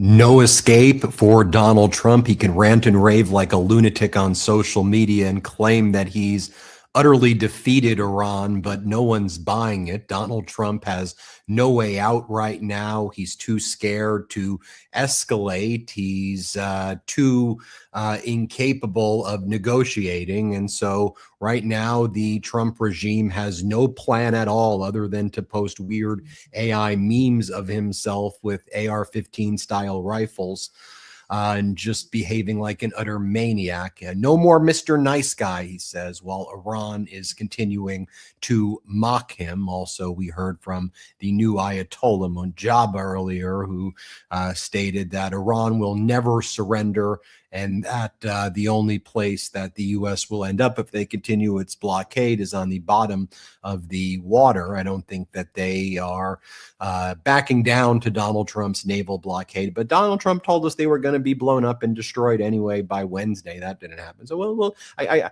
No escape for Donald Trump. He can rant and rave like a lunatic on social media and claim that he's utterly defeated Iran, but no one's buying it. Donald Trump has no way out right now. He's too scared to escalate. He's too incapable of negotiating. And so right now, the Trump regime has no plan at all other than to post weird AI memes of himself with AR-15 style rifles. And just behaving like an utter maniac. No more Mr. Nice Guy, he says, while Iran is continuing to mock him. Also, we heard from the new Ayatollah Mujaba earlier, who stated that Iran will never surrender and that the only place that the U.S. will end up if they continue its blockade is on the bottom of the water. I don't think that they are backing down to Donald Trump's naval blockade, but Donald Trump told us they were going to be blown up and destroyed anyway by Wednesday. That didn't happen. So, I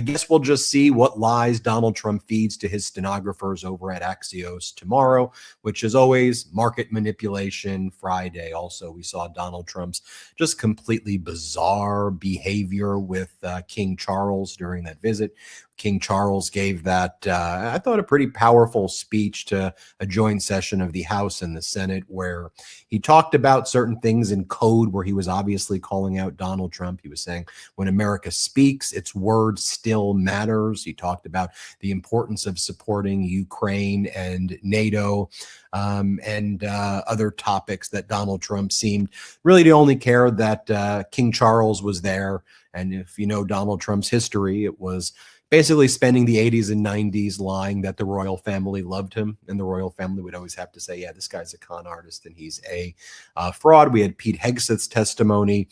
guess we'll just see what lies Donald Trump feeds to his stenographers over at Axios tomorrow, which is always market manipulation Friday. Also, we saw Donald Trump's just completely bizarre behavior with King Charles during that visit. King Charles gave that, I thought, a pretty powerful speech to a joint session of the House and the Senate, where he talked about certain things in code where he was obviously calling out Donald Trump. He was saying, when America speaks, its word still matters. He talked about the importance of supporting Ukraine and NATO and other topics that Donald Trump seemed really to only care that King Charles was there. And if you know Donald Trump's history, it was basically spending the 80s and 90s lying that the royal family loved him. And the royal family would always have to say, yeah, this guy's a con artist and he's a fraud. We had Pete Hegseth's testimony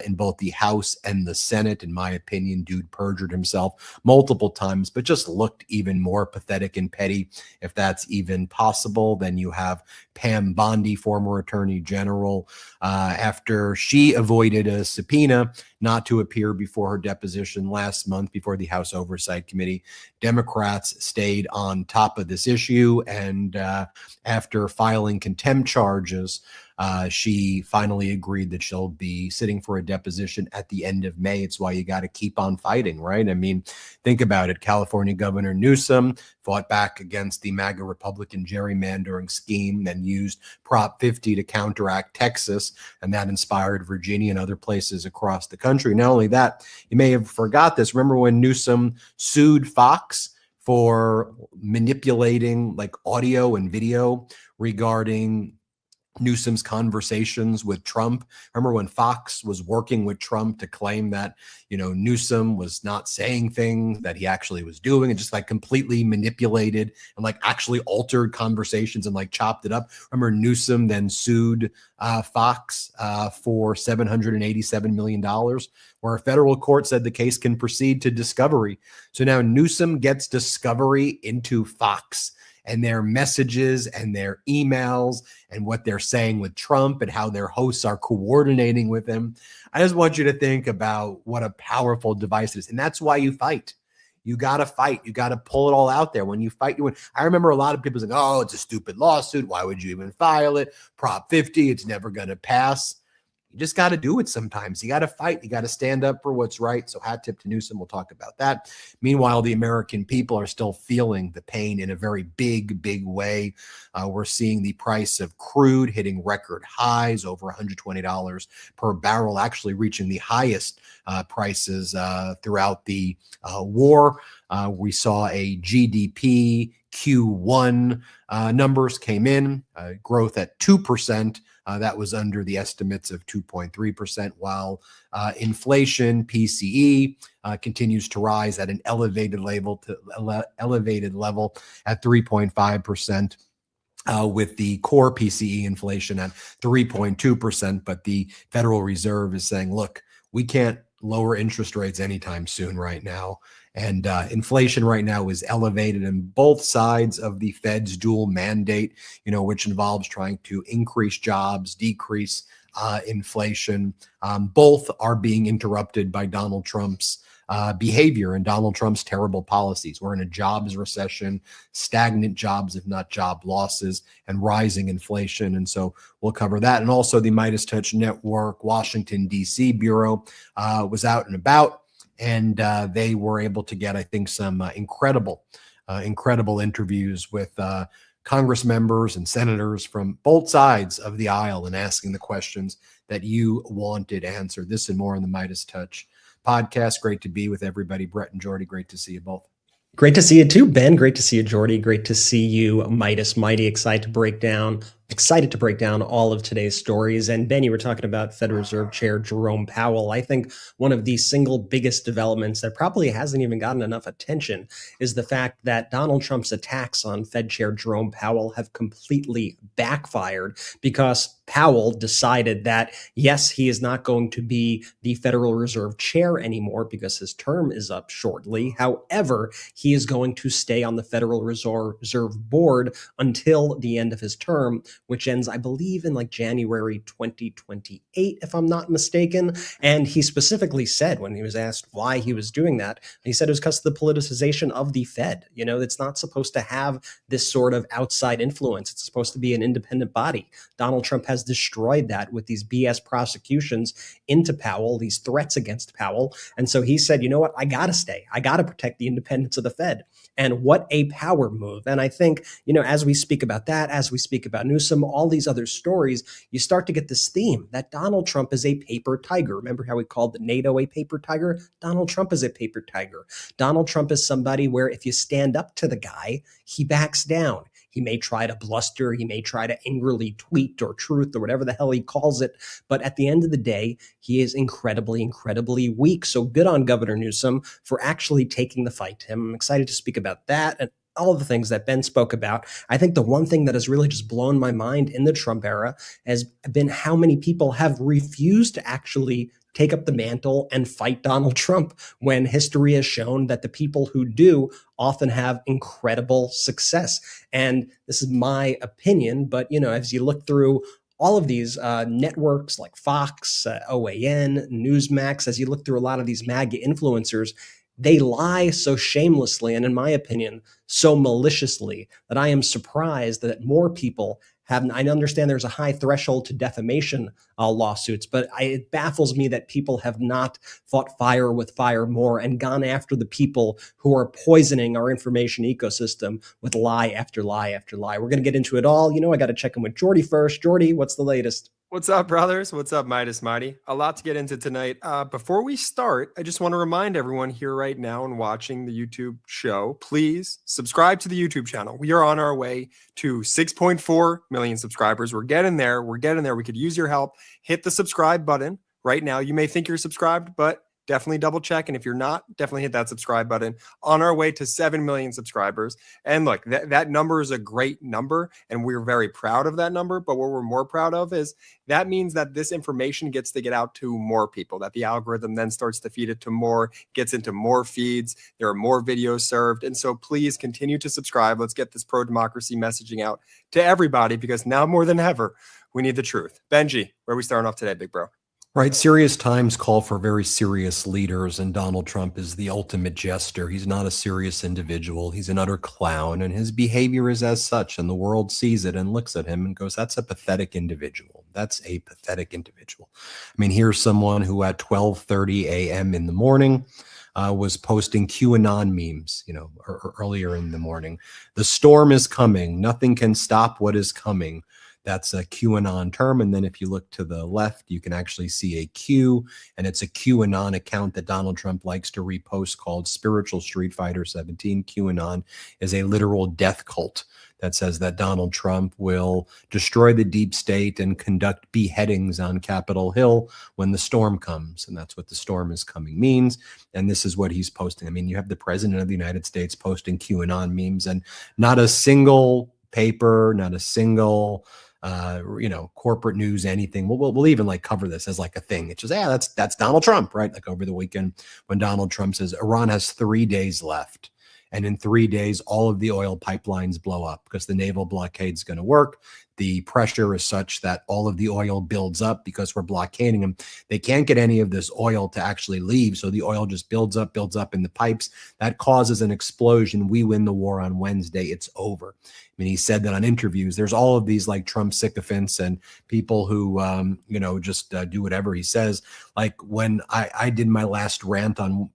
in both the House and the Senate. In my opinion, dude perjured himself multiple times, but just looked even more pathetic and petty, if that's even possible. Then you have Pam Bondi, former attorney general, after she avoided a subpoena not to appear before her deposition last month before the House Oversight Committee. Democrats stayed on top of this issue, and after filing contempt charges, she finally agreed that she'll be sitting for a deposition at the end of May. It's why you got to keep on fighting, right? I mean, think about it. California Governor Newsom fought back against the MAGA Republican gerrymandering scheme and used Prop 50 to counteract Texas, and that inspired Virginia and other places across the country. Not only that, you may have forgot this. Remember when Newsom sued Fox for manipulating like audio and video regarding Newsom's conversations with Trump? Remember when Fox was working with Trump to claim that, you know, Newsom was not saying things that he actually was doing, and just like completely manipulated and like actually altered conversations and like chopped it up? Remember Newsom then sued Fox for $787 million, where a federal court said the case can proceed to discovery. So now Newsom gets discovery into Fox and their messages and their emails and what they're saying with Trump and how their hosts are coordinating with him. I just want you to think about what a powerful device it is. And that's why you fight. You got to fight. You got to pull it all out there. When you fight, you win. I remember a lot of people saying, oh, it's a stupid lawsuit. Why would you even file it? Prop 50, it's never going to pass. You just got to do it sometimes. You got to fight. You got to stand up for what's right. So hat tip to Newsom. We'll talk about that. Meanwhile, the American people are still feeling the pain in a very big, big way. We're seeing the price of crude hitting record highs, over $120 per barrel, actually reaching the highest prices throughout the war. We saw a GDP Q1 numbers came in, growth at 2%. That was under the estimates of 2.3%, while inflation, PCE, continues to rise at an elevated level at 3.5%. With the core PCE inflation at 3.2%, but the Federal Reserve is saying, look, we can't lower interest rates anytime soon right now. And inflation right now is elevated, and both sides of the Fed's dual mandate, which involves trying to increase jobs, decrease inflation, both are being interrupted by Donald Trump's behavior and Donald Trump's terrible policies. We're in a jobs recession, stagnant jobs, if not job losses, and rising inflation. And so we'll cover that. And also the MeidasTouch Network, Washington, D.C. Bureau was out and about, and they were able to get, I think, some incredible interviews with Congress members and senators from both sides of the aisle and asking the questions that you wanted answered. This and more on the MeidasTouch Podcast. Great to be with everybody. Brett and Jordy, great to see you both. Great to see you too, Ben. Great to see you, Jordy. Great to see you, Midas. Mighty excited to break down all of today's stories. And Ben, you were talking about Federal Reserve Chair Jerome Powell. I think one of the single biggest developments that probably hasn't even gotten enough attention is the fact that Donald Trump's attacks on Fed Chair Jerome Powell have completely backfired, because Powell decided that, yes, he is not going to be the Federal Reserve Chair anymore because his term is up shortly. However, he is going to stay on the Federal Reserve Board until the end of his term, which ends, I believe, in like January 2028, if I'm not mistaken. And he specifically said, when he was asked why he was doing that, he said it was because of the politicization of the Fed. You know, it's not supposed to have this sort of outside influence. It's supposed to be an independent body. Donald Trump has destroyed that with these BS prosecutions into Powell, these threats against Powell. And so he said, you know what, I got to stay. I got to protect the independence of the Fed. And what a power move. And I think, you know, as we speak about that, as we speak about Newsom, all these other stories, you start to get this theme that Donald Trump is a paper tiger. Remember how we called the NATO a paper tiger? Donald Trump is a paper tiger. Donald Trump is somebody where if you stand up to the guy, he backs down. He may try to bluster. He may try to angrily tweet or truth or whatever the hell he calls it. But at the end of the day, he is incredibly, incredibly weak. So good on Governor Newsom for actually taking the fight to him. I'm excited to speak about that and all of the things that Ben spoke about. I think the one thing that has really just blown my mind in the Trump era has been how many people have refused to actually take up the mantle and fight Donald Trump, when history has shown that the people who do often have incredible success. And this is my opinion, but you know, as you look through all of these networks like Fox, OAN, Newsmax, as you look through a lot of these MAGA influencers, they lie so shamelessly and, in my opinion, so maliciously that I am surprised that more people have. I understand there's a high threshold to defamation lawsuits, but it baffles me that people have not fought fire with fire more and gone after the people who are poisoning our information ecosystem with lie after lie after lie. We're going to get into it all. You know, I got to check in with Jordy first. Jordy, what's the latest? What's up, brothers? What's up, Midas Mighty? A lot to get into tonight. Before we start, I just want to remind everyone here right now and watching the YouTube show, please subscribe to the YouTube channel. We are on our way to 6.4 million subscribers. We're getting there. We could use your help. Hit the subscribe button right now. You may think you're subscribed, but definitely double check. And if you're not, definitely hit that subscribe button. On our way to 7 million subscribers. And look, that number is a great number, and we're very proud of that number. But what we're more proud of is that means that this information gets to get out to more people, that the algorithm then starts to feed it to more, gets into more feeds. There are more videos served. And so please continue to subscribe. Let's get this pro-democracy messaging out to everybody, because now more than ever, we need the truth. Benji, where are we starting off today, big bro? Right. Serious times call for very serious leaders, and Donald Trump is the ultimate jester. He's not a serious individual. He's an utter clown, and his behavior is as such, and the world sees it and looks at him and goes, that's a pathetic individual. That's a pathetic individual. I mean, here's someone who at 12:30 a.m. in the morning was posting QAnon memes, you know, earlier in the morning. The storm is coming. Nothing can stop what is coming. That's a QAnon term. And then if you look to the left, you can actually see a Q, and it's a QAnon account that Donald Trump likes to repost called Spiritual Street Fighter 17. QAnon is a literal death cult that says that Donald Trump will destroy the deep state and conduct beheadings on Capitol Hill when the storm comes. And that's what the storm is coming means. And this is what he's posting. I mean, you have the president of the United States posting QAnon memes, and not a single paper, not a single corporate news, anything. We'll even like cover this as like a thing. It's just, that's Donald Trump, right? Like over the weekend when Donald Trump says Iran has 3 days left. And in 3 days, all of the oil pipelines blow up because the naval blockade is going to work. the pressure is such that all of the oil builds up because we're blockading them. They can't get any of this oil to actually leave. So the oil just builds up in the pipes. That causes an explosion. We win the war on Wednesday. It's over. I mean, he said that on interviews. There's all of these like Trump sycophants and people who, just do whatever he says. Like when I did my last rant on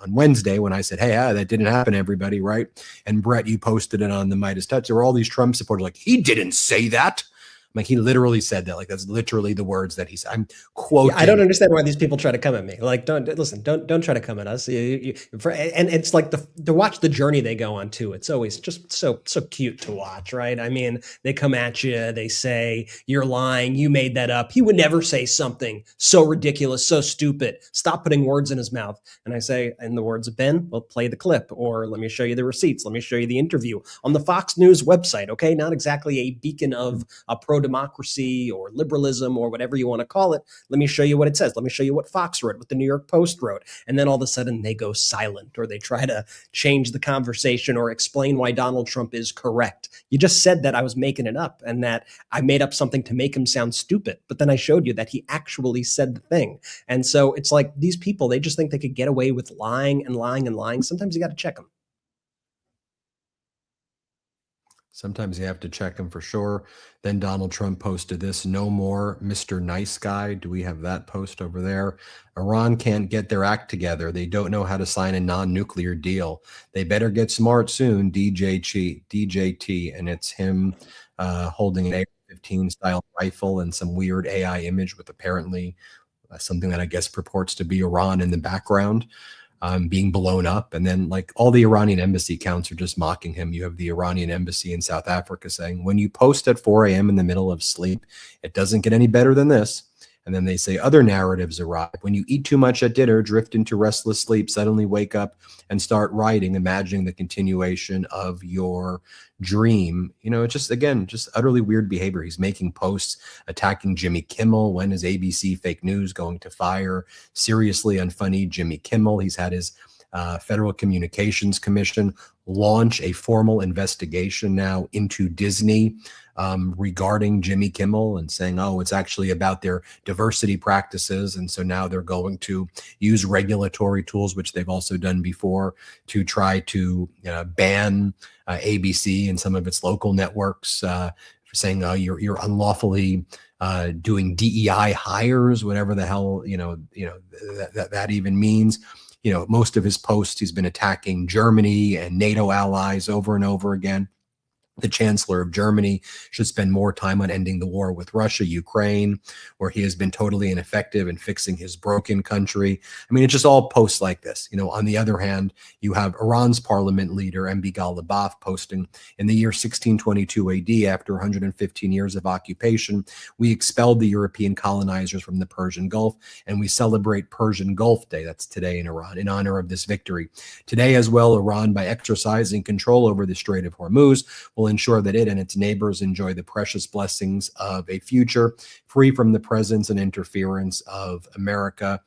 Wednesday, when I said, hey, that didn't happen, everybody, right? And Brett, you posted it on the MeidasTouch. There were all these Trump supporters like, he didn't say that. Like he literally said that. Like that's literally the words that he said. I'm quoting. Yeah, I don't understand why these people try to come at me. Like, don't try to come at us. And it's like to watch the journey they go on too. It's always just so cute to watch, right? I mean, they come at you. They say you're lying. You made that up. He would never say something so ridiculous, so stupid. Stop putting words in his mouth. And I say, in the words of Ben, well, play the clip, or let me show you the receipts. Let me show you the interview on the Fox News website. Okay, not exactly a beacon of a pro-democracy or liberalism or whatever you want to call it. Let me show you what it says. Let me show you what Fox wrote, what the New York Post wrote. And then all of a sudden they go silent, or they try to change the conversation or explain why Donald Trump is correct. You just said that I was making it up and that I made up something to make him sound stupid. But then I showed you that he actually said the thing. And so it's like these people, they just think they could get away with lying and lying and lying. Sometimes you got to check them. Sometimes you have to check them for sure. Then Donald Trump posted this, no more Mr. Nice Guy. Do we have that post over there? Iran can't get their act together. They don't know how to sign a non-nuclear deal. They better get smart soon, DJT. And it's him holding an AR-15 style rifle and some weird AI image with apparently something that I guess purports to be Iran in the background. Being blown up. And then like all the Iranian embassy accounts are just mocking him. You have the Iranian embassy in South Africa saying, when you post at 4 a.m. in the middle of sleep, it doesn't get any better than this. And then they say other narratives arrive. When you eat too much at dinner, drift into restless sleep, suddenly wake up and start writing, imagining the continuation of your dream. It's just, again, just utterly weird behavior. He's making posts attacking Jimmy Kimmel. When is ABC fake news going to fire seriously unfunny Jimmy Kimmel? He's had his Federal Communications Commission launch a formal investigation now into Disney regarding Jimmy Kimmel and saying, oh, it's actually about their diversity practices. And so now they're going to use regulatory tools, which they've also done before, to try to ban ABC and some of its local networks for saying, oh, you're unlawfully doing DEI hires, whatever the hell, that even means. Most of his posts, he's been attacking Germany and NATO allies over and over again. The chancellor of Germany should spend more time on ending the war with Russia, Ukraine, where he has been totally ineffective in fixing his broken country. I mean, it's just all posts like this. On the other hand, you have Iran's parliament leader, MB Ghalibaf, posting in the year 1622 AD, after 115 years of occupation, we expelled the European colonizers from the Persian Gulf, and we celebrate Persian Gulf Day. That's today in Iran, in honor of this victory. Today as well, Iran, by exercising control over the Strait of Hormuz, will ensure that it and its neighbors enjoy the precious blessings of a future free from the presence and interference of America.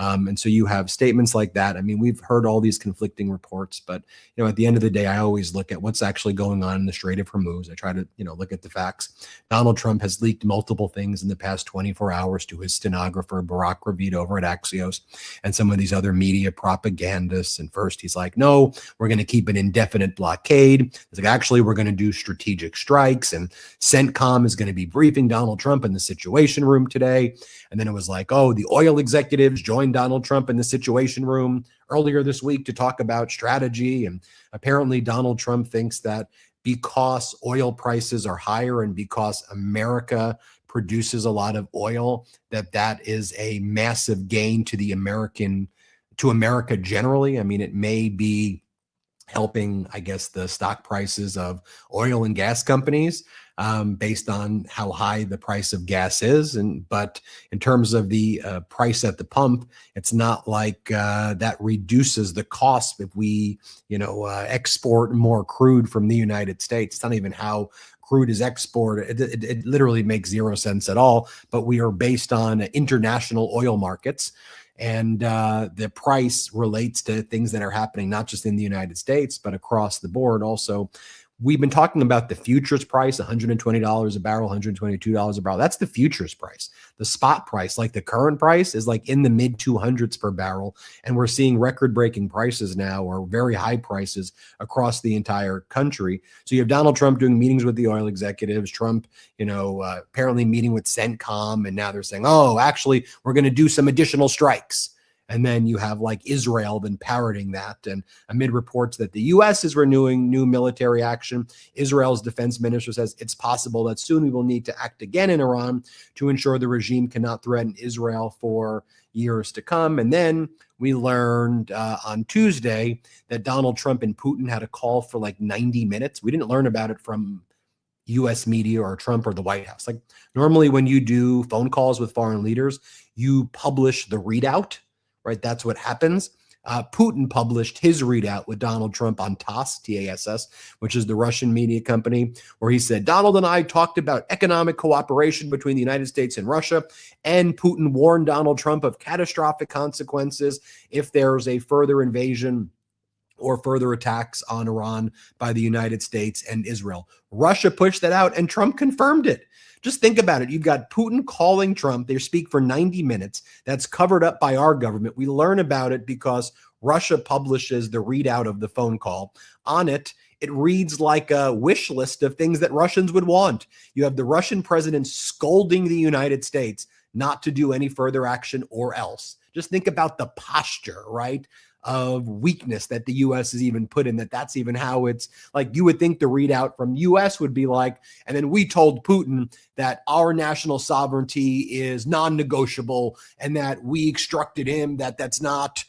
And so you have statements like that. I mean, we've heard all these conflicting reports, but at the end of the day, I always look at what's actually going on in the Strait of Hormuz. I try to, look at the facts. Donald Trump has leaked multiple things in the past 24 hours to his stenographer, Barack Ravid, over at Axios, and some of these other media propagandists. And first he's like, no, we're going to keep an indefinite blockade. He's like, actually, we're going to do strategic strikes. And CENTCOM is going to be briefing Donald Trump in the Situation Room today. And then it was like, oh, the oil executives joined Donald Trump in the Situation Room earlier this week to talk about strategy. And apparently Donald Trump thinks that because oil prices are higher and because America produces a lot of oil, that is a massive gain to America generally. I mean, it may be helping, I guess, the stock prices of oil and gas companies based on how high the price of gas is. But in terms of the price at the pump, it's not like that reduces the cost if we, export more crude from the United States. It's not even how crude is exported. It literally makes 0 sense at all. But we are based on international oil markets. And the price relates to things that are happening not just in the United States, but across the board. Also, we've been talking about the futures price, $120 a barrel, $122 a barrel. That's the futures price. The spot price, like the current price, is like in the mid 200s per barrel. And we're seeing record-breaking prices now, or very high prices across the entire country. So you have Donald Trump doing meetings with the oil executives, Trump, apparently meeting with CENTCOM, and now they're saying, oh, actually, we're going to do some additional strikes. And then you have like Israel been parroting that. And amid reports that the U.S. is renewing new military action, Israel's defense minister says it's possible that soon we will need to act again in Iran to ensure the regime cannot threaten Israel for years to come. And then we learned on Tuesday that Donald Trump and Putin had a call for like 90 minutes. We didn't learn about it from U.S. media or Trump or the White House. Like normally when you do phone calls with foreign leaders, you publish the readout. Right, that's what happens. Putin published his readout with Donald Trump on TASS, T-A-S-S, which is the Russian media company, where he said, Donald and I talked about economic cooperation between the United States and Russia, and Putin warned Donald Trump of catastrophic consequences if there's a further invasion or further attacks on Iran by the United States and Israel. Russia pushed that out, and Trump confirmed it. Just think about it. You've got Putin calling Trump. They speak for 90 minutes. That's covered up by our government. We learn about it because Russia publishes the readout of the phone call. On it, it reads like a wish list of things that Russians would want. You have the Russian president scolding the United States not to do any further action or else. Just think about the posture, right, of weakness that the U.S. is even put in, that's even how it's like. You would think the readout from U.S. would be like, and then we told Putin that our national sovereignty is non-negotiable and that we instructed him that that's not,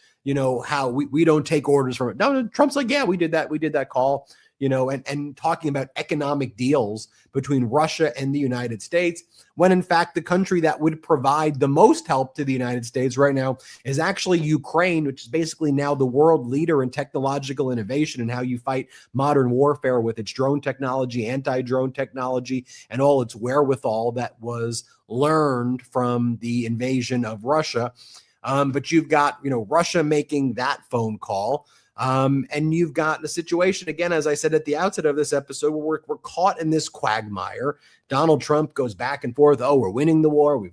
how we don't take orders from it. No, Trump's like, yeah, we did that call, and talking about economic deals between Russia and the United States, when in fact the country that would provide the most help to the United States right now is actually Ukraine, which is basically now the world leader in technological innovation and how you fight modern warfare with its drone technology, anti-drone technology, and all its wherewithal that was learned from the invasion of Russia. But you've got, Russia making that phone call. And you've got the situation, again, as I said at the outset of this episode, where we're caught in this quagmire. Donald Trump goes back and forth. Oh, we're winning the war. We're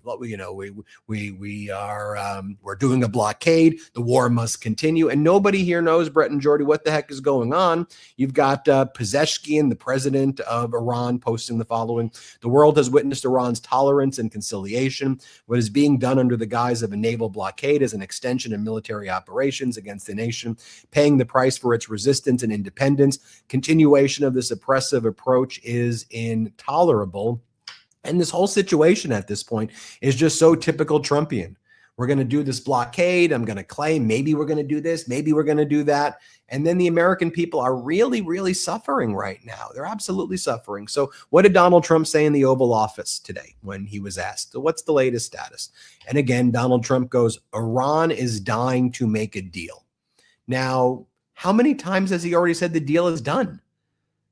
doing a blockade. The war must continue. And nobody here knows, Brett and Jordy, what the heck is going on. You've got Pezeshkian, the president of Iran, posting the following: the world has witnessed Iran's tolerance and conciliation. What is being done under the guise of a naval blockade is an extension of military operations against the nation, paying the price for its resistance and independence. Continuation of this oppressive approach is intolerable. And this whole situation at this point is just so typical Trumpian. We're going to do this blockade. I'm going to claim maybe we're going to do this. Maybe we're going to do that. And then the American people are really, really suffering right now. They're absolutely suffering. So what did Donald Trump say in the Oval Office today when he was asked, so what's the latest status? And again, Donald Trump goes, Iran is dying to make a deal. Now, how many times has he already said the deal is done?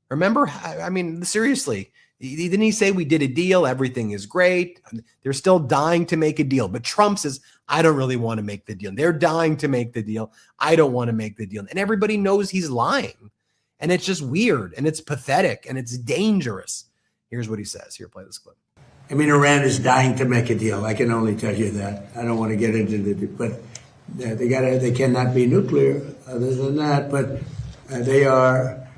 Remember, I mean, seriously, didn't he say we did a deal? Everything is great. They're still dying to make a deal. But Trump says, I don't really want to make the deal. They're dying to make the deal. I don't want to make the deal. And everybody knows he's lying. And it's just weird. And it's pathetic. And it's dangerous. Here's what he says. Here, play this clip. I mean, Iran is dying to make a deal. I can only tell you that. I don't want to get into the, but they cannot be nuclear other than that. But their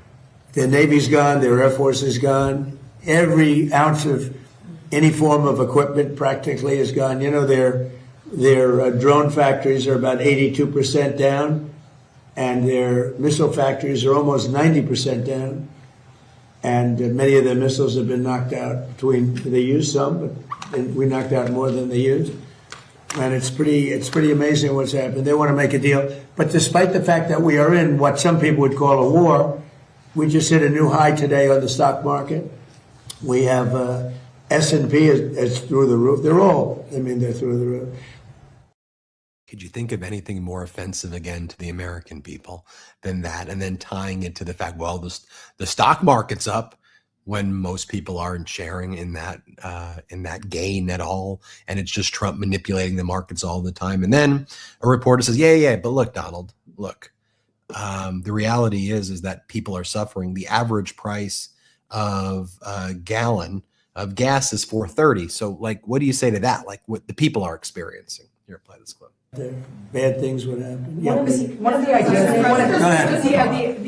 Navy's gone. Their Air Force is gone. Every ounce of any form of equipment practically is gone. Their drone factories are about 82% down, and their missile factories are almost 90% down. And many of their missiles have been knocked out. They used some, but we knocked out more than they used. And it's pretty amazing what's happened. They want to make a deal. But despite the fact that we are in what some people would call a war, we just hit a new high today on the stock market. We have S&P is through the roof. They're through the roof. Could you think of anything more offensive again to the American people than that? And then tying it to the fact, well, the stock market's up when most people aren't sharing in that gain at all. And it's just Trump manipulating the markets all the time. And then a reporter says, yeah, but look, Donald, look, the reality is that people are suffering. The average price of a gallon of gas is $4.30. So, like, what do you say to that? Like, what the people are experiencing? Here, play this clip. Bad things would happen. One of the ideas.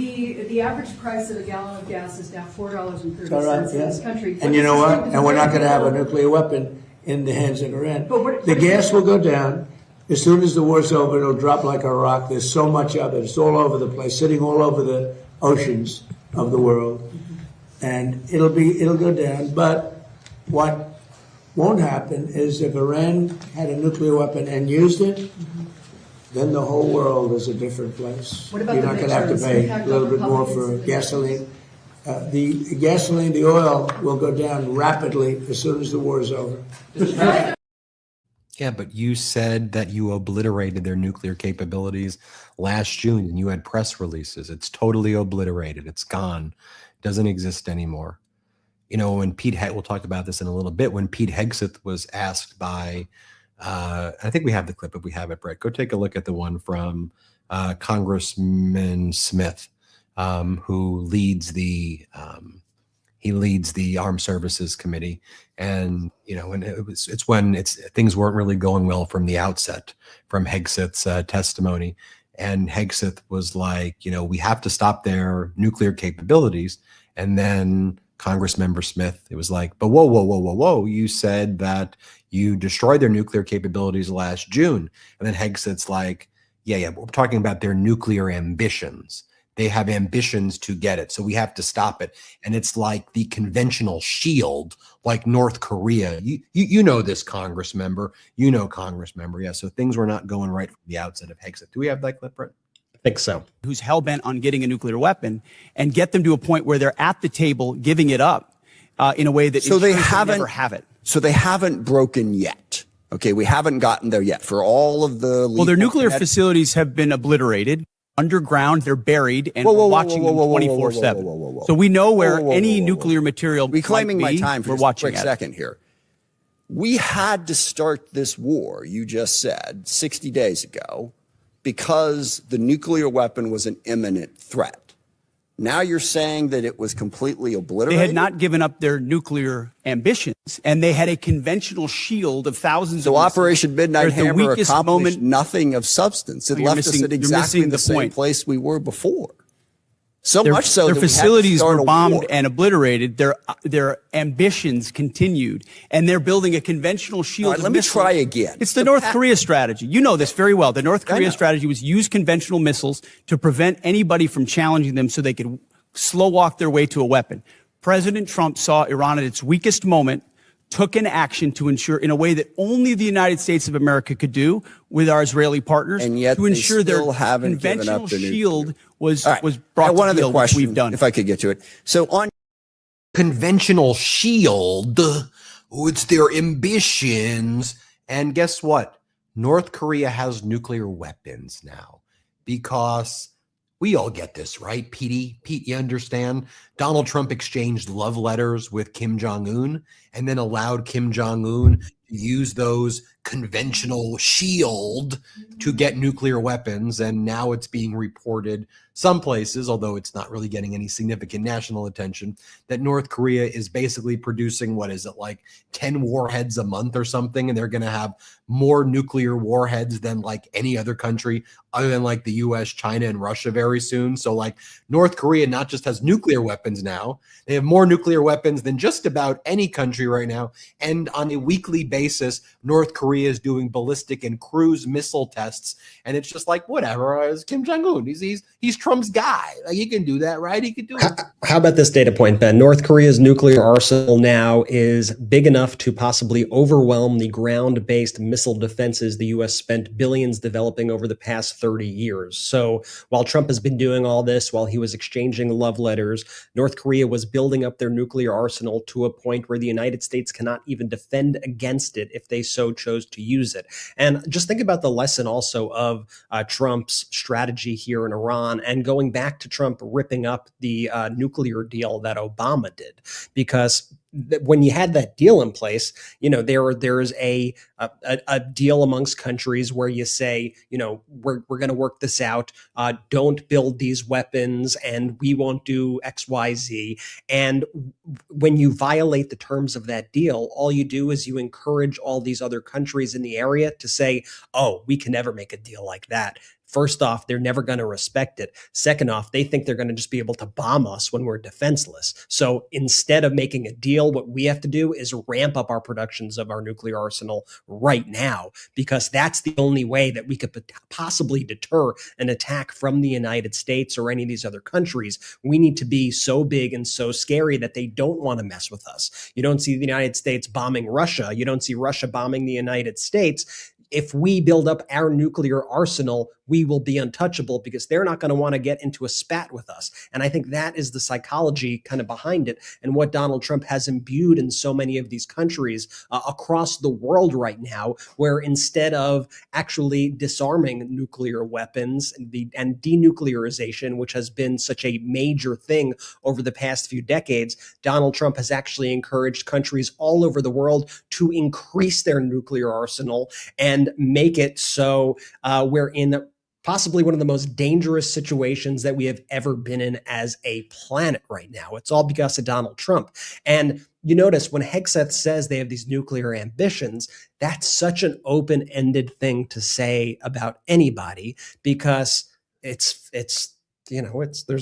The average price of a gallon of gas is now $4.30 in this country. And you know what? And we're not going to have a nuclear weapon in the hands of Iran. The gas will go down. As soon as the war's over, it'll drop like a rock. There's so much of it. It's all over the place, sitting all over the oceans of the world. And it'll go down. But what won't happen is if Iran had a nuclear weapon and used it, then the whole world is a different place. What about You're not going to have to pay a little bit more for gasoline. The gasoline, the oil will go down rapidly as soon as the war is over. Yeah, but you said that you obliterated their nuclear capabilities last June, and you had press releases. It's totally obliterated. It's gone. It doesn't exist anymore. You know, when we'll talk about this in a little bit, when Pete Hegseth was asked by, I think we have the clip if we have it, Brett. Go take a look at the one from Congressman Smith, who leads the Armed Services Committee. And, you know, and it's when things weren't really going well from the outset from Hegseth's testimony. And Hegseth was like, you know, we have to stop their nuclear capabilities. And then Congressmember Smith, it was like, but whoa. You said that you destroyed their nuclear capabilities last June. And then Hegseth's like, yeah, we're talking about their nuclear ambitions. They have ambitions to get it. So we have to stop it. And it's like the conventional shield, like North Korea. You know this, Congress member. Yeah. So things were not going right from the outset of Hegseth. Do we have that clip, Brett? I think so. Who's hell-bent on getting a nuclear weapon and get them to a point where they're at the table giving it up in a way that they never have it. So they haven't broken yet. Okay, we haven't gotten there yet for all of the... Well, their nuclear facilities have been obliterated. Underground, they're buried, and we're watching them 24/7. So we know where any nuclear material reclaiming might be. my time for we're watching a quick second here. We had to start this war, you just said, 60 days ago, because the nuclear weapon was an imminent threat. Now you're saying that it was completely obliterated? They had not given up their nuclear ambitions, and they had a conventional shield of thousands of missiles. So Operation Midnight Hammer accomplished nothing of substance. It left us at exactly the same place we were before. So much so their that facilities were bombed war. and obliterated. Their ambitions continued, and they're building a conventional shield. All right, let me try again. It's the North Korea strategy. You know this very well. The North Korea strategy was use conventional missiles to prevent anybody from challenging them so they could slow walk their way to a weapon. President Trump saw Iran at its weakest moment, took an action to ensure in a way that only the United States of America could do with our Israeli partners, and yet to ensure their haven't conventional given up shield was right. brought one to other field, question, which we've done. if I could get to it. So on conventional shield, it's their ambitions. And guess what? North Korea has nuclear weapons now because we all get this, right, Pete, you understand? Donald Trump exchanged love letters with Kim Jong-un and then allowed Kim Jong-un to use those conventional shield to get nuclear weapons. And now it's being reported some places, although it's not really getting any significant national attention, that North Korea is basically producing, what is it, like 10 warheads a month or something? And they're going to have more nuclear warheads than like any other country other than like the US, China, and Russia very soon. So like North Korea not just has nuclear weapons now, they have more nuclear weapons than just about any country right now. And on a weekly basis, North Korea is doing ballistic and cruise missile tests. And it's just like, whatever, it's Kim Jong-un. He's Trump's guy. Like, he can do that, right? He could do it. How about this data point, Ben? North Korea's nuclear arsenal now is big enough to possibly overwhelm the ground-based missile defenses the U.S. spent billions developing over the past 30 years. So while Trump has been doing all this, while he was exchanging love letters, North Korea was building up their nuclear arsenal to a point where the United States cannot even defend against it if they so chose to use it. And just think about the lesson also of Trump's strategy here in Iran, and going back to Trump ripping up the nuclear deal that Obama did, because when you had that deal in place, there is a deal amongst countries where you say, we're going to work this out. Don't build these weapons, and we won't do X, Y, Z. And when you violate the terms of that deal, all you do is you encourage all these other countries in the area to say, oh, we can never make a deal like that. First off, they're never going to respect it. Second off, they think they're going to just be able to bomb us when we're defenseless. So instead of making a deal, what we have to do is ramp up our productions of our nuclear arsenal right now, because that's the only way that we could possibly deter an attack from the United States or any of these other countries. We need to be so big and so scary that they don't want to mess with us. You don't see the United States bombing Russia. You don't see Russia bombing the United States. If we build up our nuclear arsenal, we will be untouchable because they're not going to want to get into a spat with us. And I think that is the psychology kind of behind it, and what Donald Trump has imbued in so many of these countries across the world right now, where instead of actually disarming nuclear weapons and denuclearization, which has been such a major thing over the past few decades, Donald Trump has actually encouraged countries all over the world to increase their nuclear arsenal and make it so we're in possibly one of the most dangerous situations that we have ever been in as a planet right now. It's all because of Donald Trump. And you notice when Hegseth says they have these nuclear ambitions, that's such an open-ended thing to say about anybody, because there's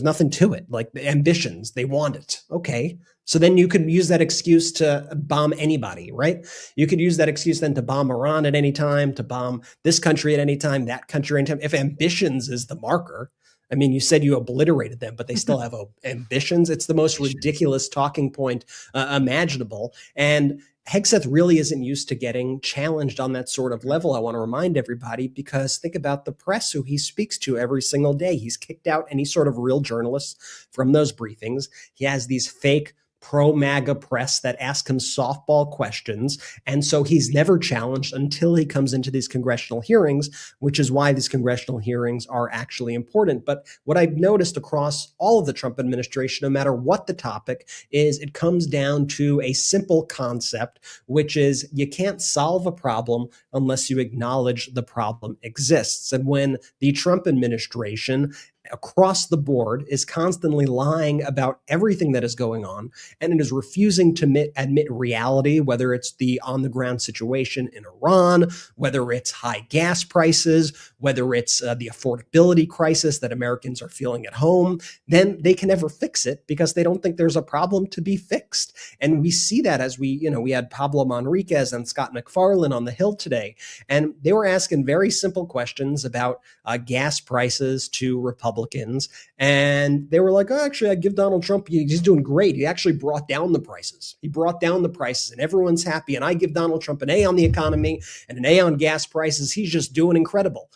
nothing to it. Like, the ambitions, they want it. Okay. So then you could use that excuse to bomb anybody, right? You could use that excuse then to bomb Iran at any time, to bomb this country at any time, that country at any time. If ambitions is the marker, I mean, you said you obliterated them, but they still have ambitions. It's the most ridiculous talking point imaginable. And Hegseth really isn't used to getting challenged on that sort of level. I want to remind everybody, because think about the press who he speaks to every single day. He's kicked out any sort of real journalists from those briefings. He has these fake pro-MAGA press that ask him softball questions. And so he's never challenged until he comes into these congressional hearings, which is why these congressional hearings are actually important. But what I've noticed across all of the Trump administration, no matter what the topic is, it comes down to a simple concept, which is you can't solve a problem unless you acknowledge the problem exists. And when the Trump administration across the board is constantly lying about everything that is going on, and it is refusing to admit reality, whether it's the on-the-ground situation in Iran, whether it's high gas prices, whether it's the affordability crisis that Americans are feeling at home, then they can never fix it because they don't think there's a problem to be fixed. And we see that as we had Pablo Manriquez and Scott McFarlane on the Hill today, and they were asking very simple questions about gas prices to Republicans. And they were like, oh, actually, I give Donald Trump, he's doing great. He actually brought down the prices. And everyone's happy. And I give Donald Trump an A on the economy and an A on gas prices. He's just doing incredible.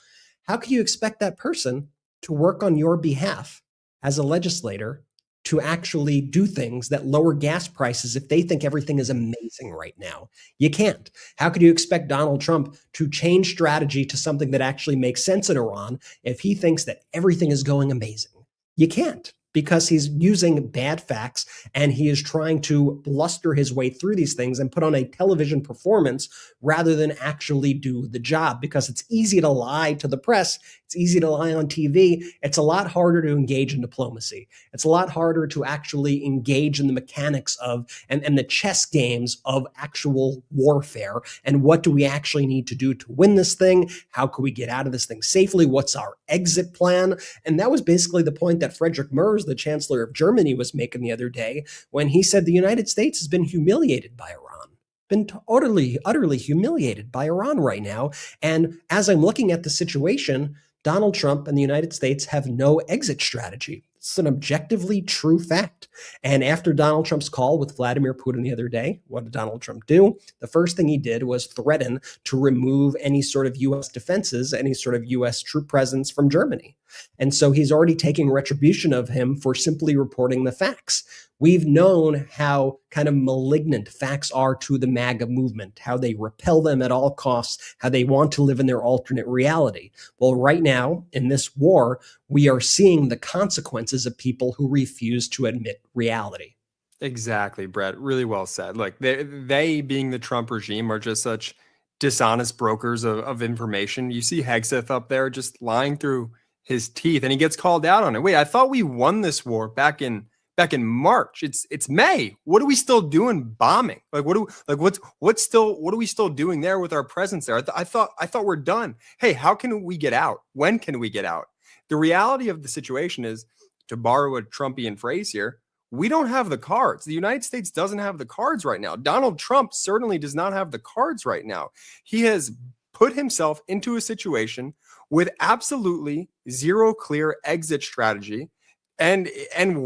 How can you expect that person to work on your behalf as a legislator to actually do things that lower gas prices if they think everything is amazing right now? You can't. How could you expect Donald Trump to change strategy to something that actually makes sense in Iran if he thinks that everything is going amazing? You can't, because he's using bad facts and he is trying to bluster his way through these things and put on a television performance rather than actually do the job, because it's easy to lie to the press. It's easy to lie on TV. It's a lot harder to engage in diplomacy. It's a lot harder to actually engage in the mechanics of and the chess games of actual warfare. And what do we actually need to do to win this thing? How can we get out of this thing safely? What's our exit plan? And that was basically the point that Friedrich Merz, the Chancellor of Germany, was making the other day when he said the United States has been humiliated by Iran. Been utterly humiliated by Iran right now. And as I'm looking at the situation, Donald Trump and the United States have no exit strategy. It's an objectively true fact. And after Donald Trump's call with Vladimir Putin the other day, what did Donald Trump do? The first thing he did was threaten to remove any sort of U.S. defenses, any sort of U.S. troop presence from Germany. And so he's already taking retribution of him for simply reporting the facts. We've known how kind of malignant facts are to the MAGA movement, how they repel them at all costs, how they want to live in their alternate reality. Well, right now in this war, we are seeing the consequences of people who refuse to admit reality. Exactly, Brett. Really well said. Look, they being the Trump regime are just such dishonest brokers of information. You see Hegseth up there just lying through his teeth, and he gets called out on it. Wait, I thought we won this war back in March. It's May. What are we still doing bombing? Like what are we still doing there with our presence there? I thought we're done. Hey, how can we get out? When can we get out? The reality of the situation is, to borrow a Trumpian phrase here, we don't have the cards. The United States doesn't have the cards right now. Donald Trump certainly does not have the cards right now. He has put himself into a situation with absolutely zero clear exit strategy. And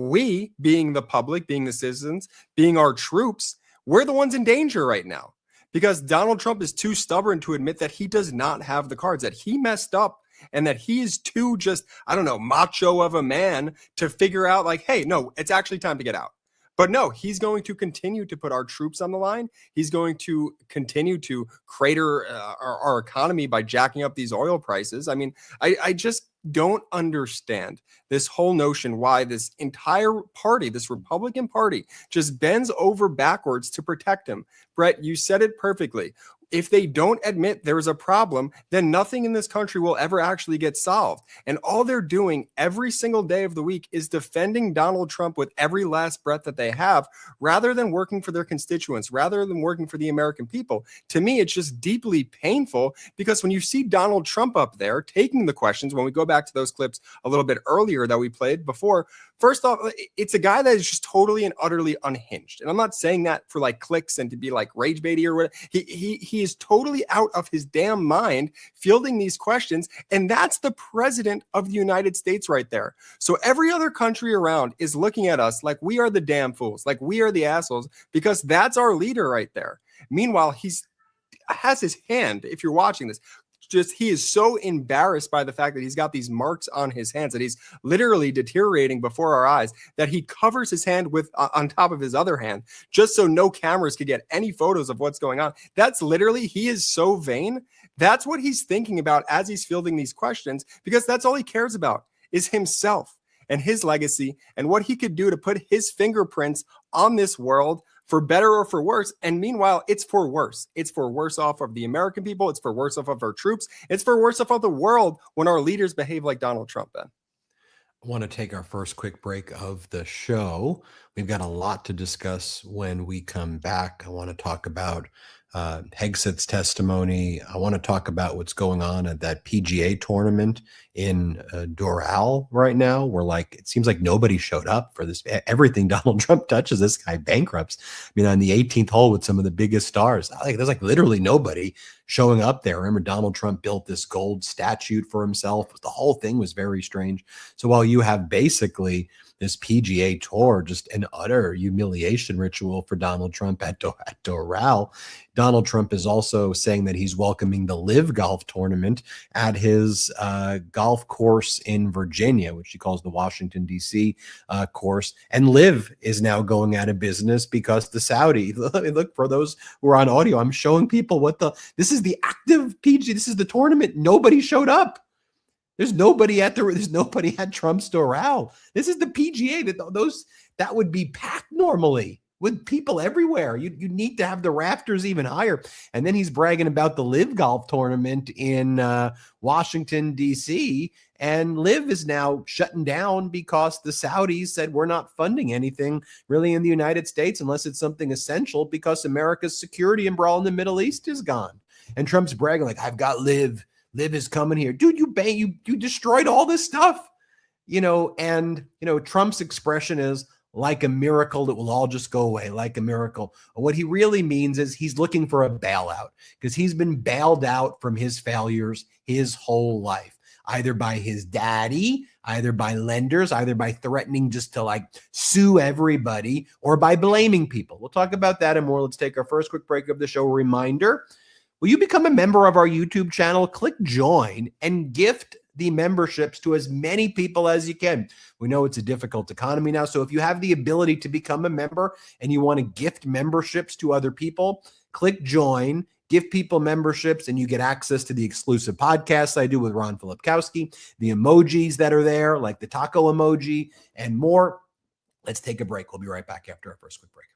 we, being the public, being the citizens, being our troops, we're the ones in danger right now, because Donald Trump is too stubborn to admit that he does not have the cards, that he messed up, and that he is too just, I don't know, macho of a man to figure out like, hey, no, it's actually time to get out. But no, he's going to continue to put our troops on the line. He's going to continue to crater our economy by jacking up these oil prices. I mean, I just don't understand this whole notion why this entire party, this Republican Party, just bends over backwards to protect him. Brett, you said it perfectly. If they don't admit there's a problem, then nothing in this country will ever actually get solved. And all they're doing every single day of the week is defending Donald Trump with every last breath that they have, rather than working for their constituents, rather than working for the American people. To me, it's just deeply painful, because when you see Donald Trump up there taking the questions, when we go back to those clips a little bit earlier that we played before, first off, it's a guy that is just totally and utterly unhinged. And I'm not saying that for like clicks and to be like rage baity or whatever. He is totally out of his damn mind fielding these questions. And that's the president of the United States right there. So every other country around is looking at us like we are the damn fools, like we are the assholes, because that's our leader right there. Meanwhile, has his hand, if you're watching this, he is so embarrassed by the fact that he's got these marks on his hands, that he's literally deteriorating before our eyes, that he covers his hand with on top of his other hand, just so no cameras could get any photos of what's going on. That's literally, he is so vain. That's what he's thinking about as he's fielding these questions, because that's all he cares about is himself and his legacy and what he could do to put his fingerprints on this world, for better or for worse. And meanwhile, it's for worse. It's for worse off of the American people. It's for worse off of our troops. It's for worse off of the world when our leaders behave like Donald Trump, Ben. I want to take our first quick break of the show. We've got a lot to discuss when we come back. I want to talk about Hegseth's testimony. I want to talk about what's going on at that PGA tournament in Doral right now, where like it seems like nobody showed up for this. Everything Donald Trump touches, this guy bankrupts. I mean, on the 18th hole with some of the biggest stars, there's like literally nobody showing up there. Remember, Donald Trump built this gold statue for himself. The whole thing was very strange. So while you have basically this PGA tour, just an utter humiliation ritual for Donald Trump at Doral, Donald Trump is also saying that he's welcoming the Live Golf Tournament at his golf course in Virginia, which he calls the Washington, D.C. Course. And Live is now going out of business because the Saudi, look for those who are on audio, I'm showing people this is the active PGA, this is the tournament. Nobody showed up. There's nobody at Trump's Doral. This is the PGA. That would be packed normally with people everywhere. You need to have the rafters even higher. And then he's bragging about the Live Golf Tournament in Washington, D.C. And Live is now shutting down because the Saudis said we're not funding anything really in the United States unless it's something essential, because America's security and brawl in the Middle East is gone. And Trump's bragging like, I've got Live. Live is coming here. Dude, you destroyed all this stuff. And Trump's expression is like a miracle that will all just go away, like a miracle. What he really means is he's looking for a bailout, because he's been bailed out from his failures his whole life, either by his daddy, either by lenders, either by threatening just to like sue everybody, or by blaming people. We'll talk about that and more. Let's take our first quick break of the show. Reminder, will you become a member of our YouTube channel? Click join and gift the memberships to as many people as you can. We know it's a difficult economy now, so if you have the ability to become a member and you want to gift memberships to other people, click join, give people memberships, and you get access to the exclusive podcasts I do with Ron Filipkowski, the emojis that are there, like the taco emoji, and more. Let's take a break. We'll be right back after our first quick break.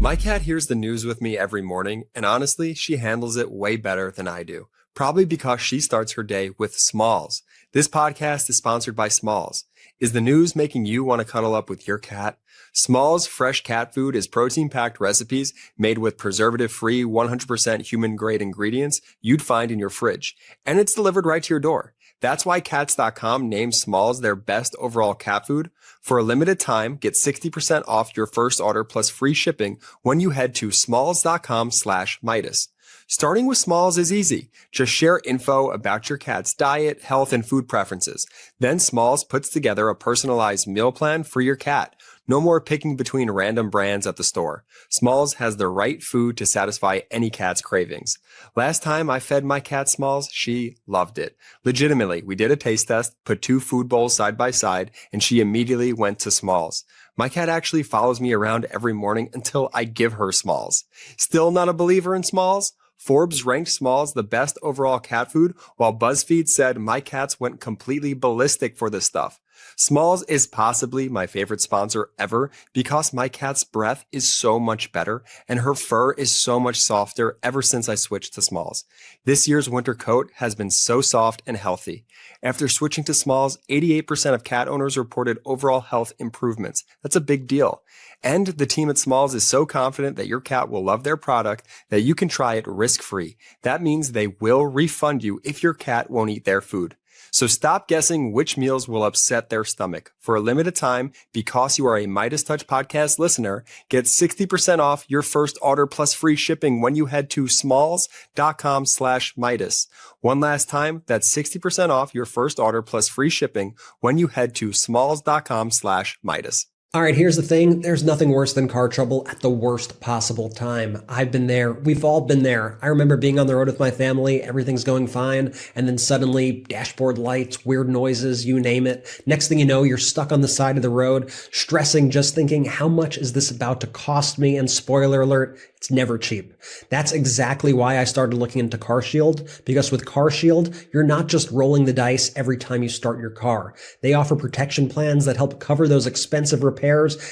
My cat hears the news with me every morning, and honestly, she handles it way better than I do. Probably because she starts her day with Smalls. This podcast is sponsored by Smalls. Is the news making you want to cuddle up with your cat? Smalls fresh cat food is protein-packed recipes made with preservative-free, 100% human-grade ingredients you'd find in your fridge, and it's delivered right to your door. That's why Cats.com named Smalls their best overall cat food. For a limited time, get 60% off your first order plus free shipping when you head to smalls.com/Meidas. Starting with Smalls is easy. Just share info about your cat's diet, health, and food preferences. Then Smalls puts together a personalized meal plan for your cat. No more picking between random brands at the store. Smalls has the right food to satisfy any cat's cravings. Last time I fed my cat Smalls, she loved it. Legitimately, we did a taste test, put 2 food bowls side by side, and she immediately went to Smalls. My cat actually follows me around every morning until I give her Smalls. Still not a believer in Smalls? Forbes ranked Smalls the best overall cat food, while BuzzFeed said my cats went completely ballistic for this stuff. Smalls is possibly my favorite sponsor ever because my cat's breath is so much better and her fur is so much softer ever since I switched to Smalls. This year's winter coat has been so soft and healthy. After switching to Smalls, 88% of cat owners reported overall health improvements. That's a big deal. And the team at Smalls is so confident that your cat will love their product that you can try it risk-free. That means they will refund you if your cat won't eat their food. So stop guessing which meals will upset their stomach. For a limited time, because you are a MeidasTouch Podcast listener, get 60% off your first order plus free shipping when you head to smalls.com/Meidas. One last time, that's 60% off your first order plus free shipping when you head to smalls.com/Meidas. All right, here's the thing. There's nothing worse than car trouble at the worst possible time. I've been there. We've all been there. I remember being on the road with my family. Everything's going fine. And then suddenly dashboard lights, weird noises, you name it. Next thing you know, you're stuck on the side of the road, stressing, just thinking, how much is this about to cost me? And spoiler alert, it's never cheap. That's exactly why I started looking into CarShield, because with CarShield, you're not just rolling the dice every time you start your car. They offer protection plans that help cover those expensive repairs.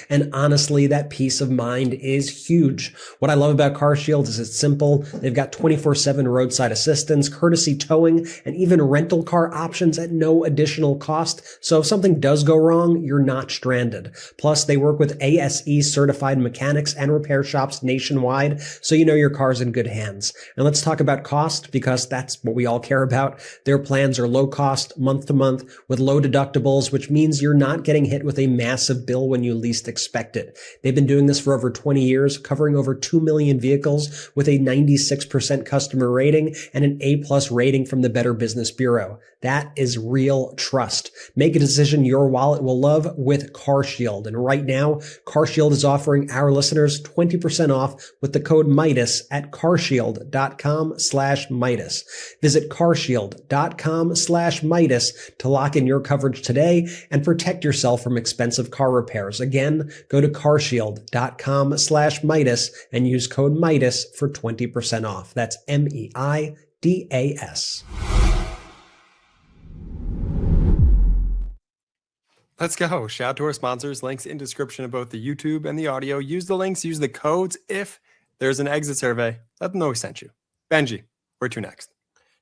And honestly, that peace of mind is huge. What I love about CarShield is it's simple. They've got 24/7 roadside assistance, courtesy towing, and even rental car options at no additional cost. So if something does go wrong, you're not stranded. Plus, they work with ASE certified mechanics and repair shops nationwide, so you know your car's in good hands. And let's talk about cost, because that's what we all care about. Their plans are low cost, month to month, with low deductibles, which means you're not getting hit with a massive bill when you least expect it. They've been doing this for over 20 years, covering over 2 million vehicles with a 96% customer rating and an A+ rating from the Better Business Bureau. That is real trust. Make a decision your wallet will love with CarShield. And right now, CarShield is offering our listeners 20% off with the code Meidas at carshield.com/Meidas. Visit carshield.com/Meidas to lock in your coverage today and protect yourself from expensive car repairs. Again, go to carshield.com/Meidas and use code Meidas for 20% off. That's MEIDAS. Let's go. Shout out to our sponsors. Links in description of both the YouTube and the audio. Use the links, use the codes. If there's an exit survey, let them know we sent you. Benji, where to next?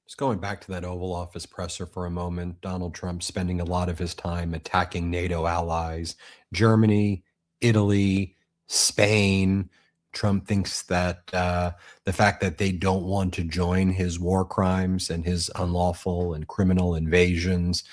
Just going back to that Oval Office presser for a moment, Donald Trump spending a lot of his time attacking NATO allies, Germany, Italy, Spain. Trump thinks that the fact that they don't want to join his war crimes and his unlawful and criminal invasions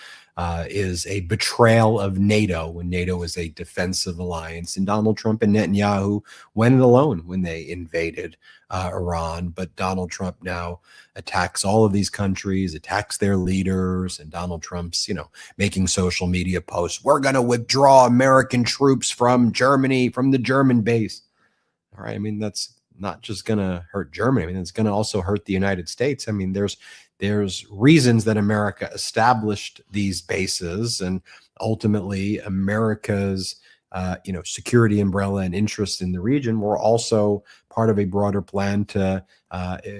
is a betrayal of NATO, when NATO is a defensive alliance. And Donald Trump and Netanyahu went it alone when they invaded Iran. But Donald Trump now attacks all of these countries, attacks their leaders, and Donald Trump's, making social media posts. We're going to withdraw American troops from Germany, from the German base. All right. I mean, that's not just going to hurt Germany. I mean, it's going to also hurt the United States. I mean, there's reasons that America established these bases, and ultimately America's, security umbrella and interest in the region were also part of a broader plan to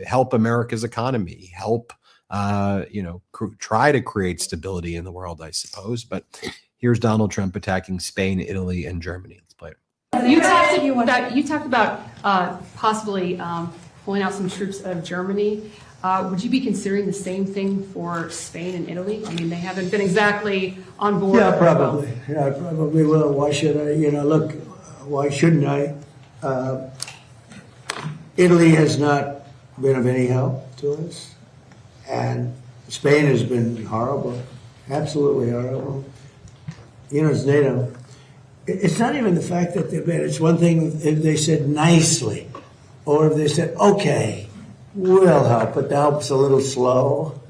help America's economy, help try to create stability in the world, I suppose. But here's Donald Trump attacking Spain, Italy, and Germany. Let's play it. You talked about possibly pulling out some troops out of Germany. Would you be considering the same thing for Spain and Italy? I mean, they haven't been exactly on board. Yeah, probably. Yeah, I probably will. Why should I? Look, why shouldn't I? Italy has not been of any help to us. And Spain has been horrible, absolutely horrible. It's NATO. It's not even the fact that they're bad. It's one thing if they said nicely, or if they said, okay, we'll help, but the help's a little slow.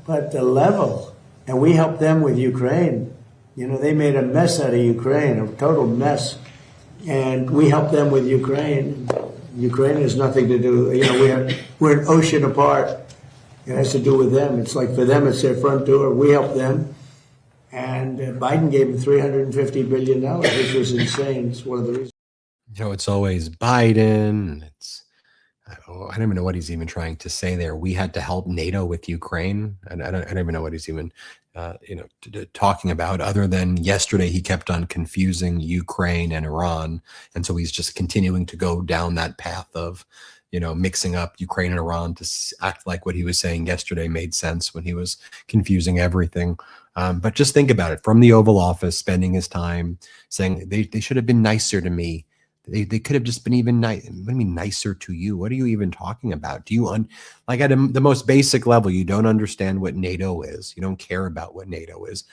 But the level, and we helped them with Ukraine. They made a mess out of Ukraine, a total mess. And we helped them with Ukraine. Ukraine has nothing to do, we're an ocean apart. It has to do with them. It's like for them, it's their front door. We help them. And Biden gave them $350 billion, which was insane. It's one of the reasons. It's always Biden. I don't even know what he's even trying to say there. We had to help NATO with Ukraine. And I don't even know what he's even, talking about, other than yesterday he kept on confusing Ukraine and Iran. And so he's just continuing to go down that path of, mixing up Ukraine and Iran to act like what he was saying yesterday made sense when he was confusing everything. But just think about it, from the Oval Office, spending his time saying they should have been nicer to me. They could have just been even nice. What do you mean nicer to you? What are you even talking about? Do you at the most basic level, you don't understand what NATO is. You don't care about what NATO is.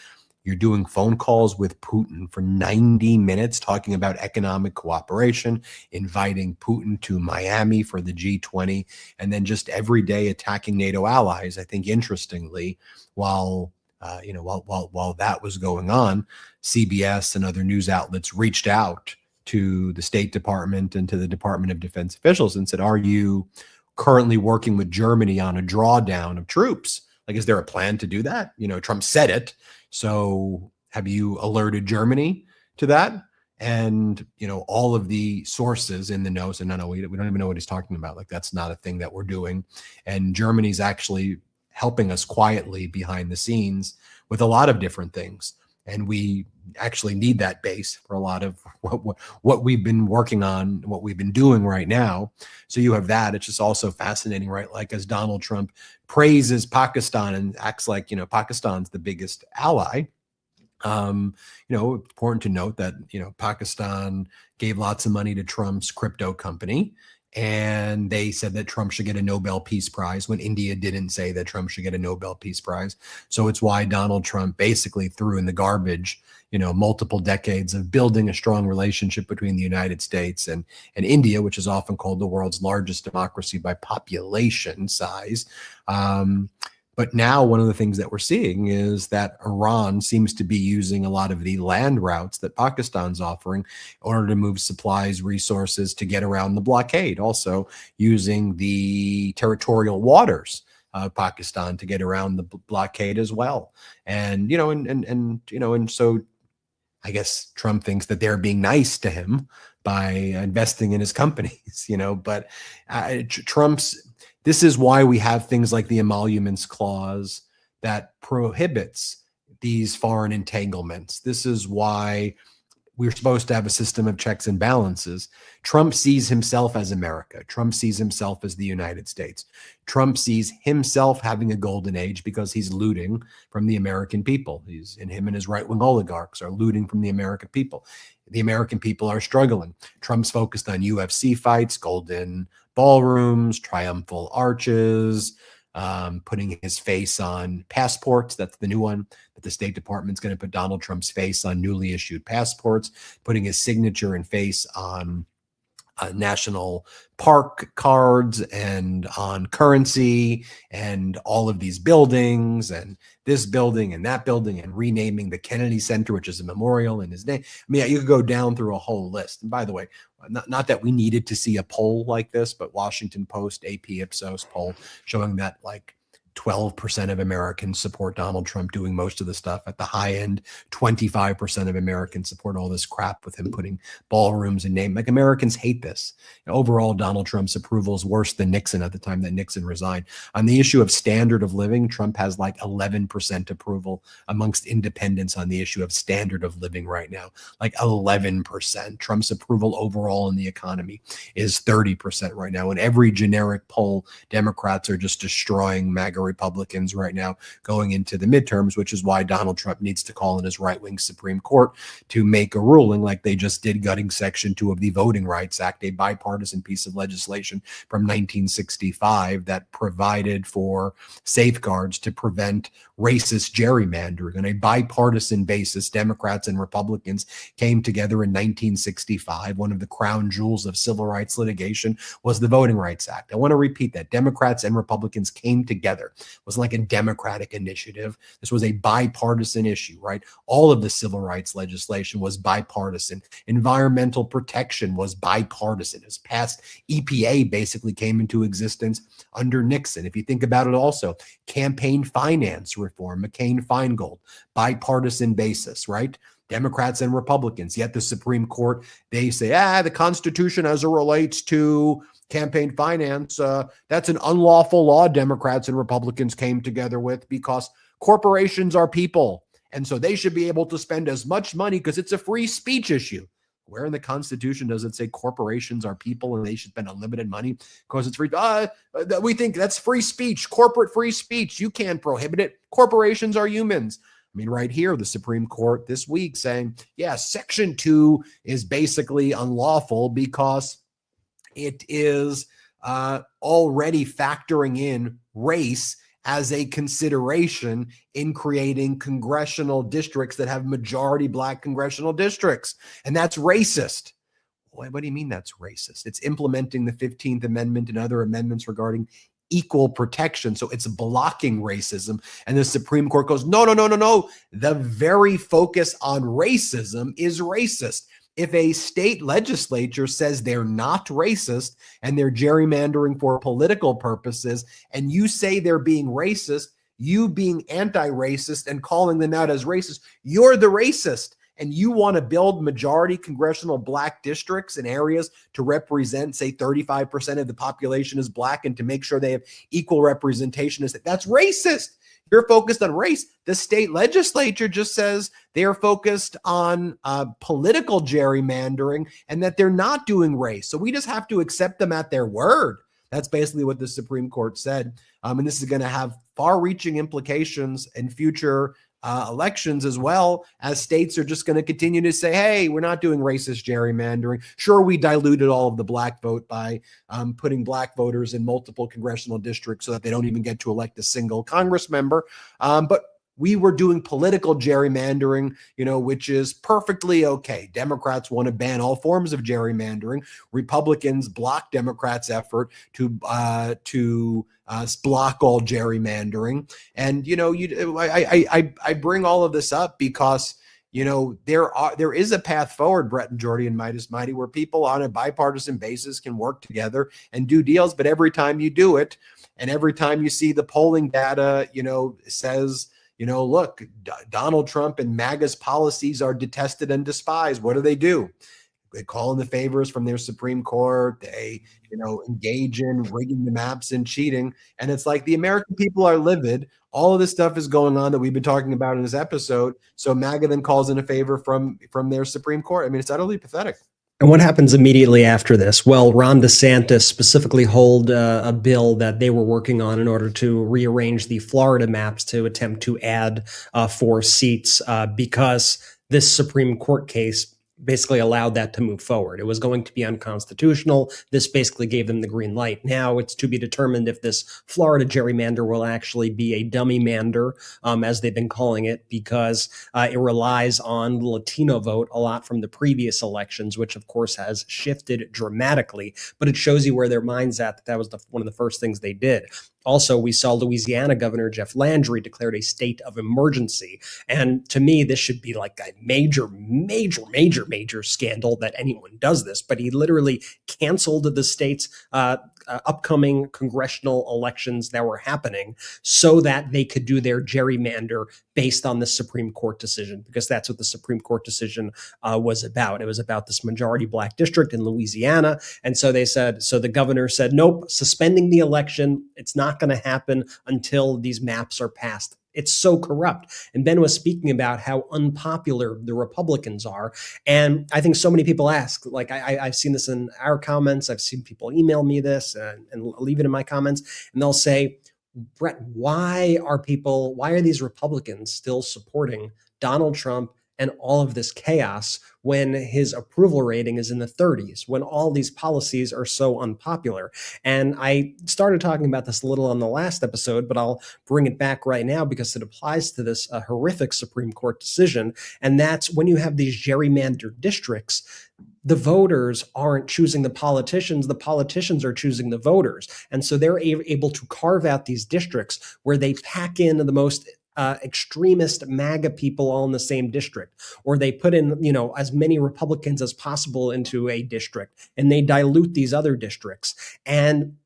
You're doing phone calls with Putin for 90 minutes talking about economic cooperation, inviting Putin to Miami for the G20, and then just every day attacking NATO allies. I think interestingly, while that was going on, CBS and other news outlets reached out to the State Department and to the Department of Defense officials and said, are you currently working with Germany on a drawdown of troops? Like, is there a plan to do that? Trump said it. So have you alerted Germany to that? And, all of the sources in the know said, no, we don't even know what he's talking about. Like, that's not a thing that we're doing. And Germany's actually helping us quietly behind the scenes with a lot of different things. And we actually need that base for a lot of what we've been working on, what we've been doing right now. So you have that. It's just also fascinating, right? Like, as Donald Trump praises Pakistan and acts like, Pakistan's the biggest ally. Important to note that, Pakistan gave lots of money to Trump's crypto company. And they said that Trump should get a Nobel Peace Prize when India didn't say that Trump should get a Nobel Peace Prize. So it's why Donald Trump basically threw in the garbage, multiple decades of building a strong relationship between the United States and India, which is often called the world's largest democracy by population size. But now one of the things that we're seeing is that Iran seems to be using a lot of the land routes that Pakistan's offering in order to move supplies, resources to get around the blockade, also using the territorial waters of Pakistan to get around the blockade as well. And, and so I guess Trump thinks that they're being nice to him by investing in his companies, but this is why we have things like the emoluments clause that prohibits these foreign entanglements. This is why we're supposed to have a system of checks and balances. Trump sees himself as America. Trump sees himself as the United States. Trump sees himself having a golden age because he's looting from the American people. Him and his right-wing oligarchs are looting from the American people. The American people are struggling. Trump's focused on UFC fights, golden ballrooms, triumphal arches, putting his face on passports. That's the new one that the State Department's going to put Donald Trump's face on newly issued passports, putting his signature and face on national park cards and on currency and all of these buildings and this building and that building, and renaming the Kennedy Center, which is a memorial in his name. I mean, you could go down through a whole list. And by the way, not that we needed to see a poll like this, but Washington Post, AP Ipsos poll showing that like 12% of Americans support Donald Trump doing most of the stuff. At the high end, 25% of Americans support all this crap with him putting ballrooms and name. Like, Americans hate this. Overall, Donald Trump's approval is worse than Nixon at the time that Nixon resigned. On the issue of standard of living, Trump has like 11% approval amongst independents on the issue of standard of living right now. Like 11%. Trump's approval overall in the economy is 30% right now. In every generic poll, Democrats are just destroying MAGA Republicans right now going into the midterms, which is why Donald Trump needs to call in his right-wing Supreme Court to make a ruling like they just did, gutting Section 2 of the Voting Rights Act, a bipartisan piece of legislation from 1965 that provided for safeguards to prevent racist gerrymandering. On a bipartisan basis, Democrats and Republicans came together in 1965. One of the crown jewels of civil rights litigation was the Voting Rights Act. I want to repeat that. Democrats and Republicans came together. It wasn't like a Democratic initiative. This was a bipartisan issue, right? All of the civil rights legislation was bipartisan. Environmental protection was bipartisan. As passed, EPA basically came into existence under Nixon. If you think about it also, campaign finance reform, McCain-Feingold, bipartisan basis, right? Democrats and Republicans. Yet the Supreme Court, they say, the Constitution as it relates to campaign finance, that's an unlawful law Democrats and Republicans came together with because corporations are people. And so they should be able to spend as much money because it's a free speech issue. Where in the Constitution does it say corporations are people and they should spend unlimited money because it's free? We think that's free speech, corporate free speech. You can't prohibit it. Corporations are humans. I mean, right here, the Supreme Court this week saying, Section 2 is basically unlawful because it is already factoring in race as a consideration in creating congressional districts that have majority black congressional districts. And that's racist. What do you mean that's racist? It's implementing the 15th Amendment and other amendments regarding equal protection. So it's blocking racism. And the Supreme Court goes, no. The very focus on racism is racist. If a state legislature says they're not racist and they're gerrymandering for political purposes, and you say they're being racist, you being anti-racist and calling them out as racist, you're the racist. And you want to build majority congressional black districts in areas to represent, say, 35% of the population is black and to make sure they have equal representation. That's racist. You're focused on race. The state legislature just says they're focused on political gerrymandering and that they're not doing race. So we just have to accept them at their word. That's basically what the Supreme Court said. And this is going to have far-reaching implications in future elections, as well as states are just going to continue to say, hey, we're not doing racist gerrymandering. Sure, we diluted all of the black vote by putting black voters in multiple congressional districts so that they don't even get to elect a single Congress member. But we were doing political gerrymandering, which is perfectly okay. Democrats want to ban all forms of gerrymandering. Republicans block Democrats' effort to block all gerrymandering. And, I bring all of this up because, there is a path forward, Brett and Jordy and Midas Mighty, where people on a bipartisan basis can work together and do deals. But every time you do it, and every time you see the polling data, says, look, Donald Trump and MAGA's policies are detested and despised. What do? They call in the favors from their Supreme Court. They, engage in rigging the maps and cheating. And it's like the American people are livid. All of this stuff is going on that we've been talking about in this episode. So MAGA then calls in a favor from their Supreme Court. I mean, it's utterly pathetic. And what happens immediately after this? Well, Ron DeSantis specifically hold a bill that they were working on in order to rearrange the Florida maps to attempt to add 4 seats because this Supreme Court case basically allowed that to move forward. It was going to be unconstitutional. This basically gave them the green light. Now it's to be determined if this Florida gerrymander will actually be a dummy mander, as they've been calling it, because it relies on the Latino vote a lot from the previous elections, which of course has shifted dramatically. But it shows you where their mind's at. That was one of the first things they did. Also, we saw Louisiana Governor Jeff Landry declared a state of emergency. And to me, this should be like a major major scandal that anyone does this, but he literally canceled the state's upcoming congressional elections that were happening so that they could do their gerrymander based on the Supreme Court decision, because that's what the Supreme Court decision was about. It was about this majority black district in Louisiana. And so the governor said, nope, suspending the election. It's not going to happen until these maps are passed. It's so corrupt. And Ben was speaking about how unpopular the Republicans are. And I think so many people ask, like I've seen this in our comments. I've seen people email me this and leave it in my comments. And they'll say, Brett, why are these Republicans still supporting Donald Trump and all of this chaos when his approval rating is in the 30s, when all these policies are so unpopular? And I started talking about this a little on the last episode, but I'll bring it back right now because it applies to this horrific Supreme Court decision. And that's when you have these gerrymandered districts, the voters aren't choosing the politicians are choosing the voters. And so they're able to carve out these districts where they pack in the most extremist MAGA people all in the same district, or they put in, as many Republicans as possible into a district, and they dilute these other districts. And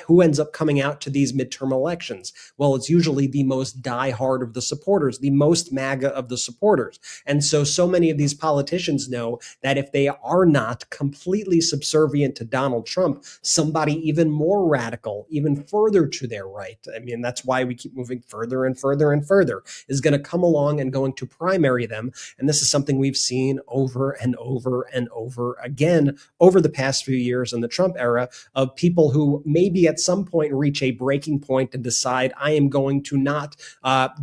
who ends up coming out to these midterm elections? Well, it's usually the most diehard of the supporters, the most MAGA of the supporters. And so many of these politicians know that if they are not completely subservient to Donald Trump, somebody even more radical, even further to their right, I mean, that's why we keep moving further and further and further, is going to come along and going to primary them. And this is something we've seen over and over and over again over the past few years in the Trump era, of people who maybe at some point reach a breaking point and decide, I am going to not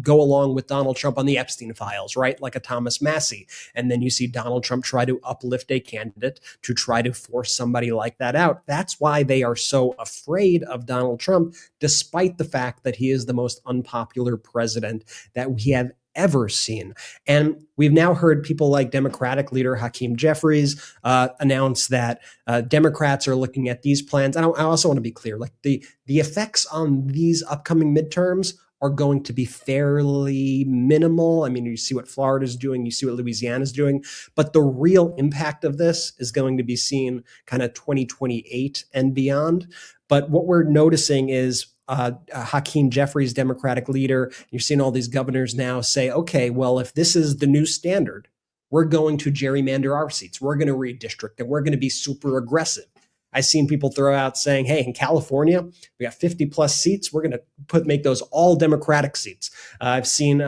go along with Donald Trump on the Epstein files, right? Like a Thomas Massie. And then you see Donald Trump try to uplift a candidate to try to force somebody like that out. That's why they are so afraid of Donald Trump, despite the fact that he is the most unpopular president that we have ever seen. And we've now heard people like Democratic leader Hakeem Jeffries announce that Democrats are looking at these plans. I also want to be clear, like the effects on these upcoming midterms are going to be fairly minimal. I mean, you see what Florida's doing, you see what Louisiana's doing, but the real impact of this is going to be seen kind of 2028 and beyond. But what we're noticing is Hakeem Jeffries, Democratic leader, you're seeing all these governors now say, okay, well, if this is the new standard, we're going to gerrymander our seats. We're going to redistrict and we're going to be super aggressive. I've seen people throw out saying, hey, in California, we got 50 plus seats. We're going to make those all Democratic seats. I've seen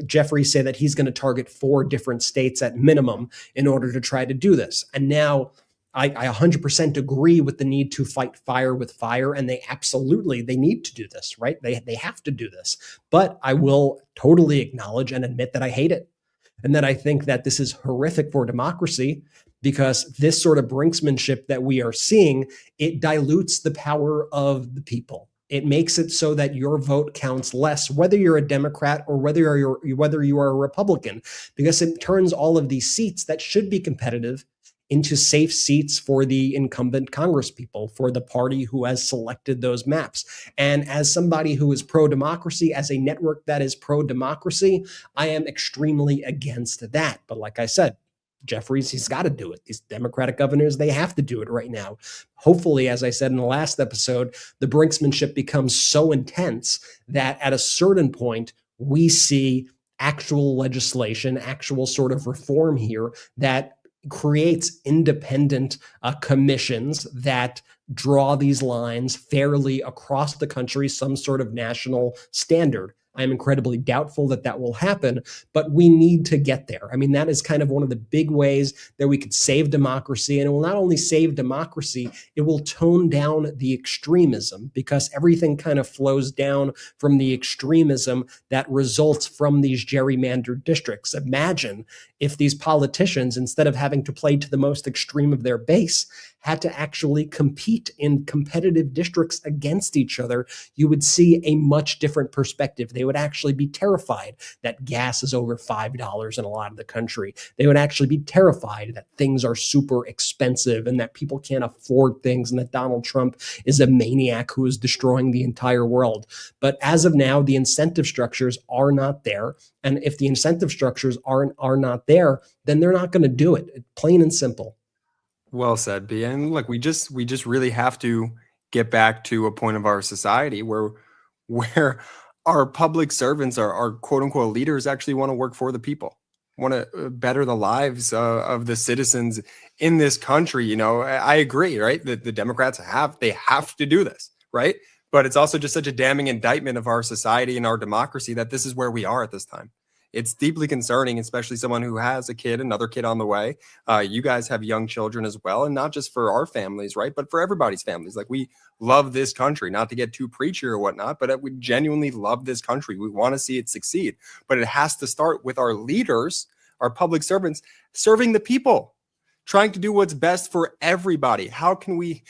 Jeffrey say that he's going to target 4 different states at minimum in order to try to do this. And now I 100% agree with the need to fight fire with fire. And they need to do this, right? They have to do this. But I will totally acknowledge and admit that I hate it. And that I think that this is horrific for democracy, because this sort of brinksmanship that we are seeing, it dilutes the power of the people. It makes it so that your vote counts less, whether you're a Democrat or whether you are a Republican, because it turns all of these seats that should be competitive into safe seats for the incumbent congresspeople, for the party who has selected those maps. And as somebody who is pro-democracy, as a network that is pro-democracy, I am extremely against that. But like I said, Jeffries, he's got to do it. These Democratic governors, they have to do it right now. Hopefully, as I said in the last episode, the brinksmanship becomes so intense that at a certain point, we see actual legislation, actual sort of reform here that creates independent commissions that draw these lines fairly across the country, some sort of national standard. I'm incredibly doubtful that that will happen, but we need to get there. I mean, that is kind of one of the big ways that we could save democracy. And it will not only save democracy, it will tone down the extremism, because everything kind of flows down from the extremism that results from these gerrymandered districts. Imagine if these politicians, instead of having to play to the most extreme of their base, had to actually compete in competitive districts against each other, you would see a much different perspective. They would actually be terrified that gas is over $5 in a lot of the country. They would actually be terrified that things are super expensive and that people can't afford things and that Donald Trump is a maniac who is destroying the entire world. But as of now, the incentive structures are not there. And if the incentive structures are not there, then they're not going to do it. Plain and simple. Well said, B. And look, we just really have to get back to a point of our society where our public servants, our quote unquote leaders, actually want to work for the people, want to better the lives of the citizens in this country. You know, I agree, right? That the Democrats have to do this, right? But it's also just such a damning indictment of our society and our democracy that this is where we are at this time. It's deeply concerning, especially someone who has a kid, another kid on the way. You guys have young children as well, and not just for our families, right? But for everybody's families. Like, we love this country, not to get too preachy or whatnot, but we genuinely love this country. We want to see it succeed, but it has to start with our leaders, our public servants, serving the people, trying to do what's best for everybody. How can we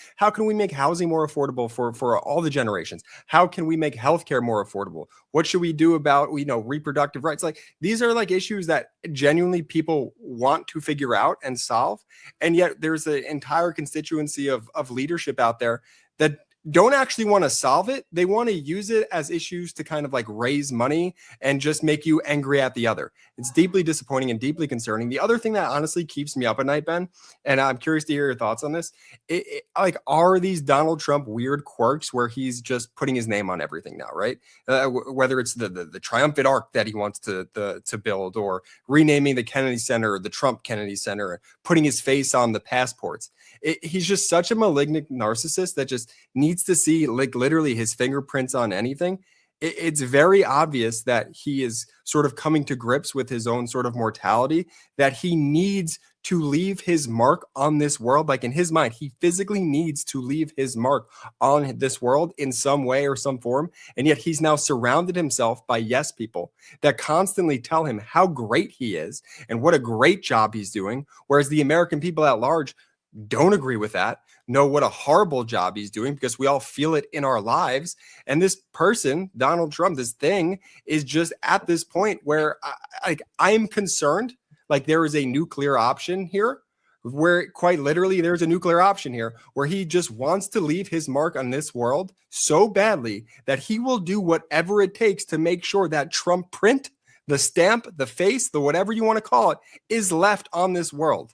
make housing more affordable for all the generations? How can we make healthcare more affordable? What should we do about, reproductive rights? Like, these are like issues that genuinely people want to figure out and solve. And yet there's an entire constituency of leadership out there that don't actually want to solve it. They want to use it as issues to kind of like raise money and just make you angry at the other. It's deeply disappointing and deeply concerning. The other thing that honestly keeps me up at night, Ben, and I'm curious to hear your thoughts on this, are these Donald Trump weird quirks where he's just putting his name on everything now, right? Whether it's the triumphant arc that he wants to build, or renaming the Kennedy Center or the Trump Kennedy Center, putting his face on the passports. He's just such a malignant narcissist that just needs to see like literally his fingerprints on anything. It's very obvious that he is sort of coming to grips with his own sort of mortality, that he needs to leave his mark on this world. Like, in his mind, he physically needs to leave his mark on this world in some way or some form. And yet he's now surrounded himself by yes people that constantly tell him how great he is and what a great job he's doing. Whereas the American people at large don't agree with that, know what a horrible job he's doing, because we all feel it in our lives. And this person, Donald Trump, this thing is just at this point where I'm concerned, like there is a nuclear option here, where quite literally there's a nuclear option here where he just wants to leave his mark on this world so badly that he will do whatever it takes to make sure that Trump print, the stamp, the face, the whatever you want to call it, is left on this world.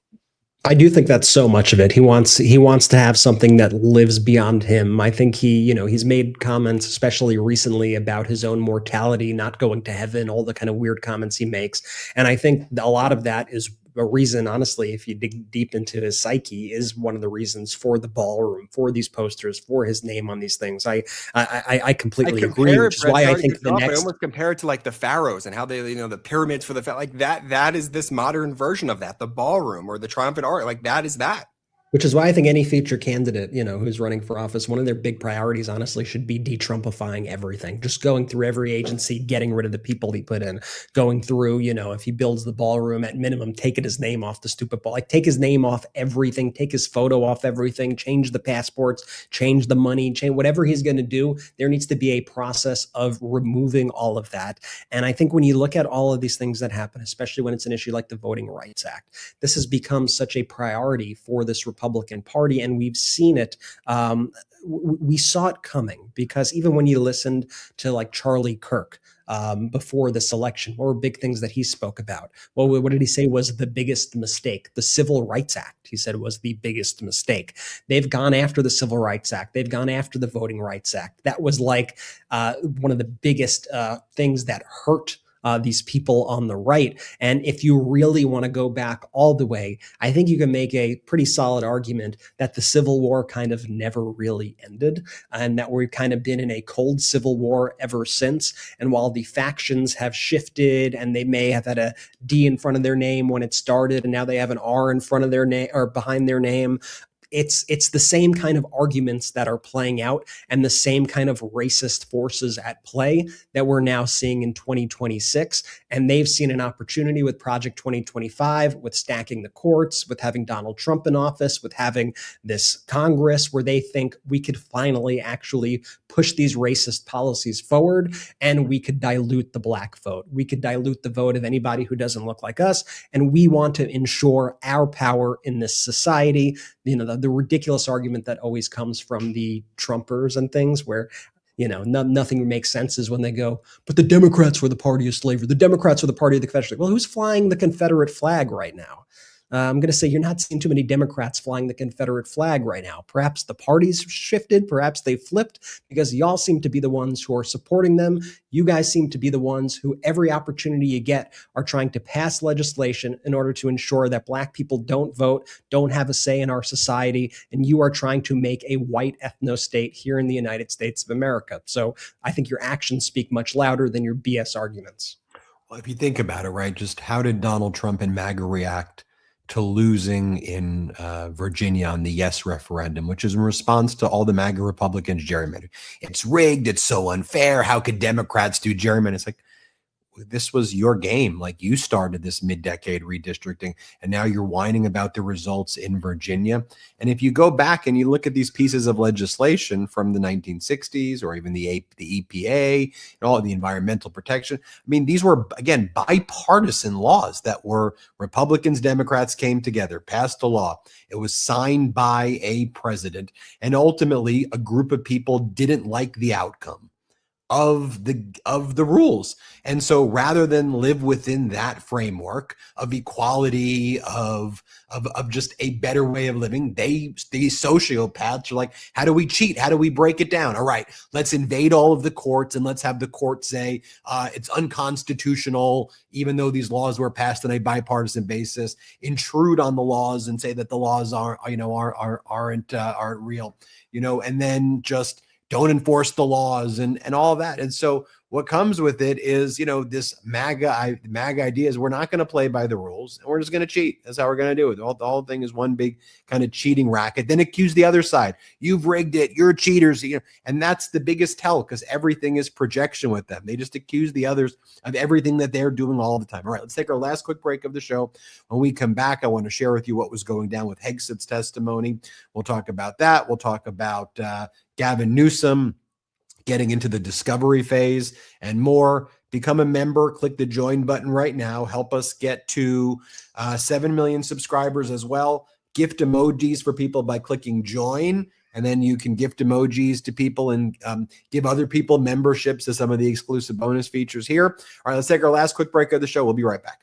I do think that's so much of it. He wants to have something that lives beyond him. I think he's made comments, especially recently, about his own mortality, not going to heaven, all the kind of weird comments he makes. And I think a lot of that is a reason, honestly, if you dig deep into his psyche, is one of the reasons for the ballroom, for these posters, for his name on these things. I completely agree, which is why I think I almost compare it to like the pharaohs and how they, the pyramids for the like that is this modern version of that, the ballroom or the triumphant arch, like that is that. Which is why I think any future candidate, who's running for office, one of their big priorities, honestly, should be de-Trumpifying everything. Just going through every agency, getting rid of the people he put in, going through, if he builds the ballroom, at minimum, taking his name off the stupid ball, like take his name off everything, take his photo off everything, change the passports, change the money, change whatever he's going to do. There needs to be a process of removing all of that. And I think when you look at all of these things that happen, especially when it's an issue like the Voting Rights Act, this has become such a priority for this Republican Party, and we've seen it. We saw it coming, because even when you listened to like Charlie Kirk before this election, what were big things that he spoke about? Well, what did he say was the biggest mistake? The Civil Rights Act, he said, was the biggest mistake. They've gone after the Civil Rights Act. They've gone after the Voting Rights Act. That was like one of the biggest things that hurt these people on the right. And if you really want to go back all the way, I think you can make a pretty solid argument that the Civil War kind of never really ended, and that we've kind of been in a cold Civil War ever since. And while the factions have shifted, and they may have had a D in front of their name when it started, and now they have an R in front of their name or behind their name, it's the same kind of arguments that are playing out and the same kind of racist forces at play that we're now seeing in 2026. And they've seen an opportunity with Project 2025, with stacking the courts, with having Donald Trump in office, with having this Congress, where they think we could finally actually push these racist policies forward, and we could dilute the black vote. We could dilute the vote of anybody who doesn't look like us. And we want to ensure our power in this society. You know, the ridiculous argument that always comes from the Trumpers and things where, you know, nothing makes sense is when they go, but the Democrats were the party of slavery. The Democrats were the party of the Confederate. Well, who's flying the Confederate flag right now? I'm going to say you're not seeing too many Democrats flying the Confederate flag right now. Perhaps the parties shifted, perhaps they flipped, because y'all seem to be the ones who are supporting them. You guys seem to be the ones who every opportunity you get are trying to pass legislation in order to ensure that black people don't vote, don't have a say in our society, and you are trying to make a white ethno-state here in the United States of America. So I think your actions speak much louder than your BS arguments. Well, if you think about it, right, just how did Donald Trump and MAGA react to losing in Virginia on the yes referendum, which is in response to all the MAGA Republicans gerrymandering? It's rigged. It's so unfair. How could Democrats do gerrymandering? It's like, this was your game. Like, you started this mid-decade redistricting, and now you're whining about the results in Virginia. And if you go back and you look at these pieces of legislation from the 1960s, or even the EPA and all of the environmental protection, I mean, these were, again, bipartisan laws that were Republicans, Democrats came together, passed a law. It was signed by a president, and ultimately a group of people didn't like the outcome of the rules. And so rather than live within that framework of equality, of just a better way of living, these sociopaths are like, how do we cheat? How do we break it down? All right, let's invade all of the courts and let's have the court say it's unconstitutional, even though these laws were passed on a bipartisan basis, intrude on the laws and say that the laws aren't real, and then just don't enforce the laws and all of that. And so what comes with it is, this MAGA idea is we're not going to play by the rules, and we're just going to cheat. That's how we're going to do it. The whole thing is one big kind of cheating racket. Then accuse the other side. You've rigged it. You're cheaters. And that's the biggest tell, because everything is projection with them. They just accuse the others of everything that they're doing all the time. All right, let's take our last quick break of the show. When we come back, I want to share with you what was going down with Hegset's testimony. We'll talk about that. We'll talk about Gavin Newsom getting into the discovery phase and more. Become a member. Click the join button right now. Help us get to 7 million subscribers as well. Gift emojis for people by clicking join. And then you can gift emojis to people and give other people memberships to some of the exclusive bonus features here. All right, let's take our last quick break of the show. We'll be right back.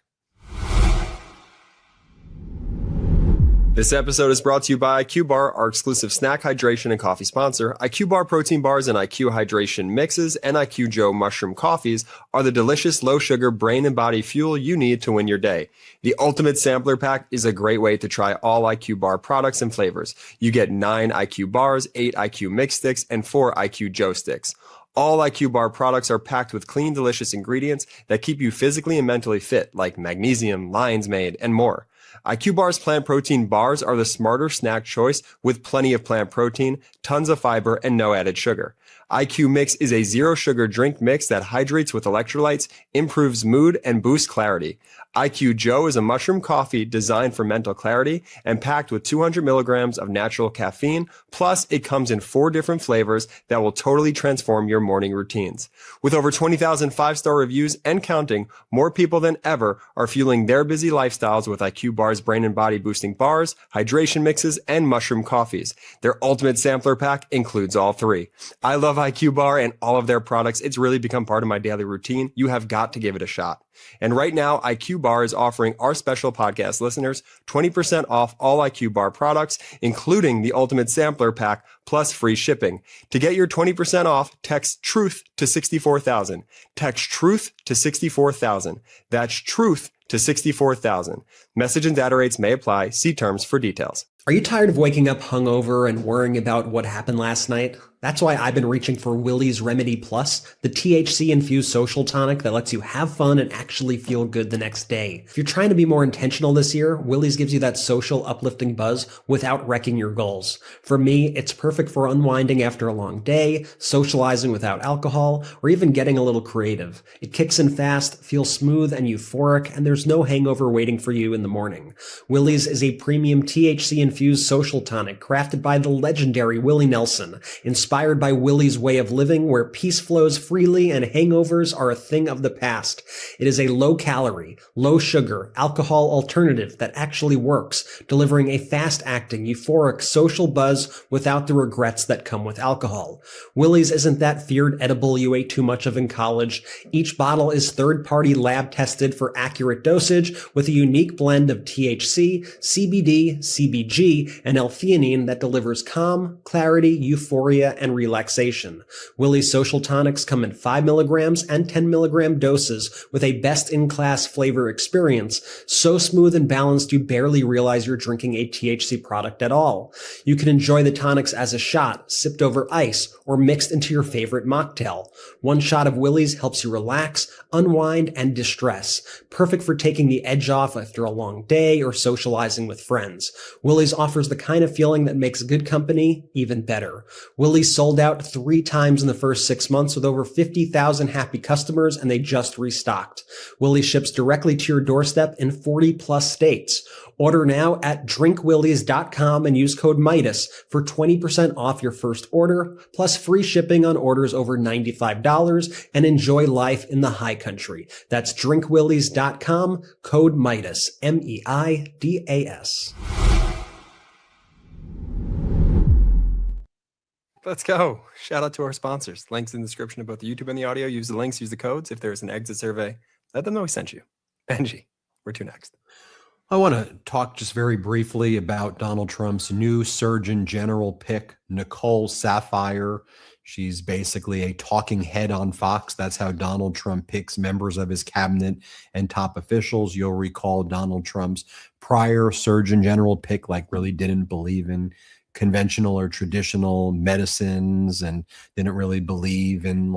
This episode is brought to you by IQ Bar, our exclusive snack, hydration, and coffee sponsor. IQ Bar protein bars and IQ hydration mixes and IQ Joe mushroom coffees are the delicious low-sugar brain and body fuel you need to win your day. The Ultimate Sampler Pack is a great way to try all IQ Bar products and flavors. You get 9 IQ bars, 8 IQ mix sticks, and 4 IQ Joe sticks. All IQ Bar products are packed with clean, delicious ingredients that keep you physically and mentally fit, like magnesium, lion's mane, and more. IQ Bar's plant protein bars are the smarter snack choice with plenty of plant protein, tons of fiber, and no added sugar. IQ Mix is a zero sugar drink mix that hydrates with electrolytes, improves mood, and boosts clarity. IQ Joe is a mushroom coffee designed for mental clarity and packed with 200 milligrams of natural caffeine. Plus, it comes in 4 different flavors that will totally transform your morning routines. With over 20,000 5-star reviews and counting, more people than ever are fueling their busy lifestyles with IQ Bar's brain and body boosting bars, hydration mixes, and mushroom coffees. Their Ultimate Sampler Pack includes all 3. I love IQ Bar and all of their products. It's really become part of my daily routine. You have got to give it a shot. And right now, IQ Bar is offering our special podcast listeners 20% off all IQ Bar products, including the Ultimate Sampler Pack, plus free shipping. To get your 20% off, text TRUTH to 64,000. Text TRUTH to 64,000. That's TRUTH to 64,000. Message and data rates may apply. See terms for details. Are you tired of waking up hungover and worrying about what happened last night? That's why I've been reaching for Willie's Remedy Plus, the THC-infused social tonic that lets you have fun and actually feel good the next day. If you're trying to be more intentional this year, Willie's gives you that social, uplifting buzz without wrecking your goals. For me, it's perfect for unwinding after a long day, socializing without alcohol, or even getting a little creative. It kicks in fast, feels smooth and euphoric, and there's no hangover waiting for you in the morning. Willie's is a premium THC-infused social tonic crafted by the legendary Willie Nelson, inspired by Willie's way of living where peace flows freely and hangovers are a thing of the past. It is a low-calorie, low-sugar, alcohol alternative that actually works, delivering a fast-acting, euphoric social buzz without the regrets that come with alcohol. Willie's isn't that feared edible you ate too much of in college. Each bottle is third-party lab-tested for accurate dosage with a unique blend of THC, CBD, CBG, and L-theanine that delivers calm, clarity, euphoria, and relaxation. Willie's social tonics come in 5 milligrams and 10 milligram doses with a best-in-class flavor experience, so smooth and balanced you barely realize you're drinking a THC product at all. You can enjoy the tonics as a shot, sipped over ice, or mixed into your favorite mocktail. One shot of Willie's helps you relax, unwind, and distress. Perfect for taking the edge off after a long day or socializing with friends. Willie's offers the kind of feeling that makes good company even better. Willie's sold out 3 times in the first 6 months with over 50,000 happy customers, and they just restocked. Willie's ships directly to your doorstep in 40 plus states. Order now at drinkwillies.com and use code Meidas for 20% off your first order, plus free shipping on orders over $95, and enjoy life in the high country. That's drinkwillies.com, code Meidas, MEIDAS. Let's go. Shout out to our sponsors. Links in the description of both the YouTube and the audio. Use the links, use the codes. If there's an exit survey, let them know we sent you. Benji, where to next? I want to talk just very briefly about Donald Trump's new Surgeon General pick, Nicole Saphier. She's basically a talking head on Fox. That's how Donald Trump picks members of his cabinet and top officials. You'll recall Donald Trump's prior Surgeon General pick, really didn't believe in conventional or traditional medicines and didn't really believe in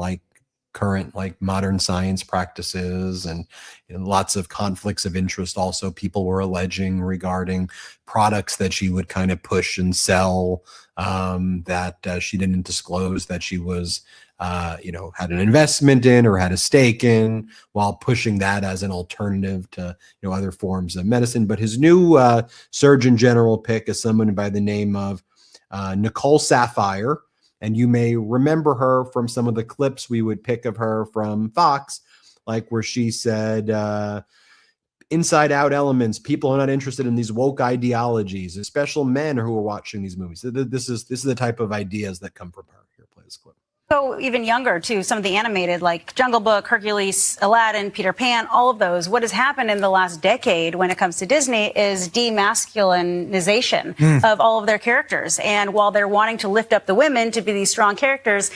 current modern science practices, and lots of conflicts of interest. Also, people were alleging regarding products that she would kind of push and sell that she didn't disclose that she was had an investment in or had a stake in, while pushing that as an alternative to other forms of medicine. But his new Surgeon General pick is someone by the name of Nicole Saphier. And you may remember her from some of the clips we would pick of her from Fox, where she said, inside out elements, people are not interested in these woke ideologies, especially men who are watching these movies. This is the type of ideas that come from her. Here, play this clip. Go even younger to some of the animated, like Jungle Book, Hercules, Aladdin, Peter Pan, all of those. What has happened in the last decade when it comes to Disney is demasculinization of all of their characters. And while they're wanting to lift up the women to be these strong characters,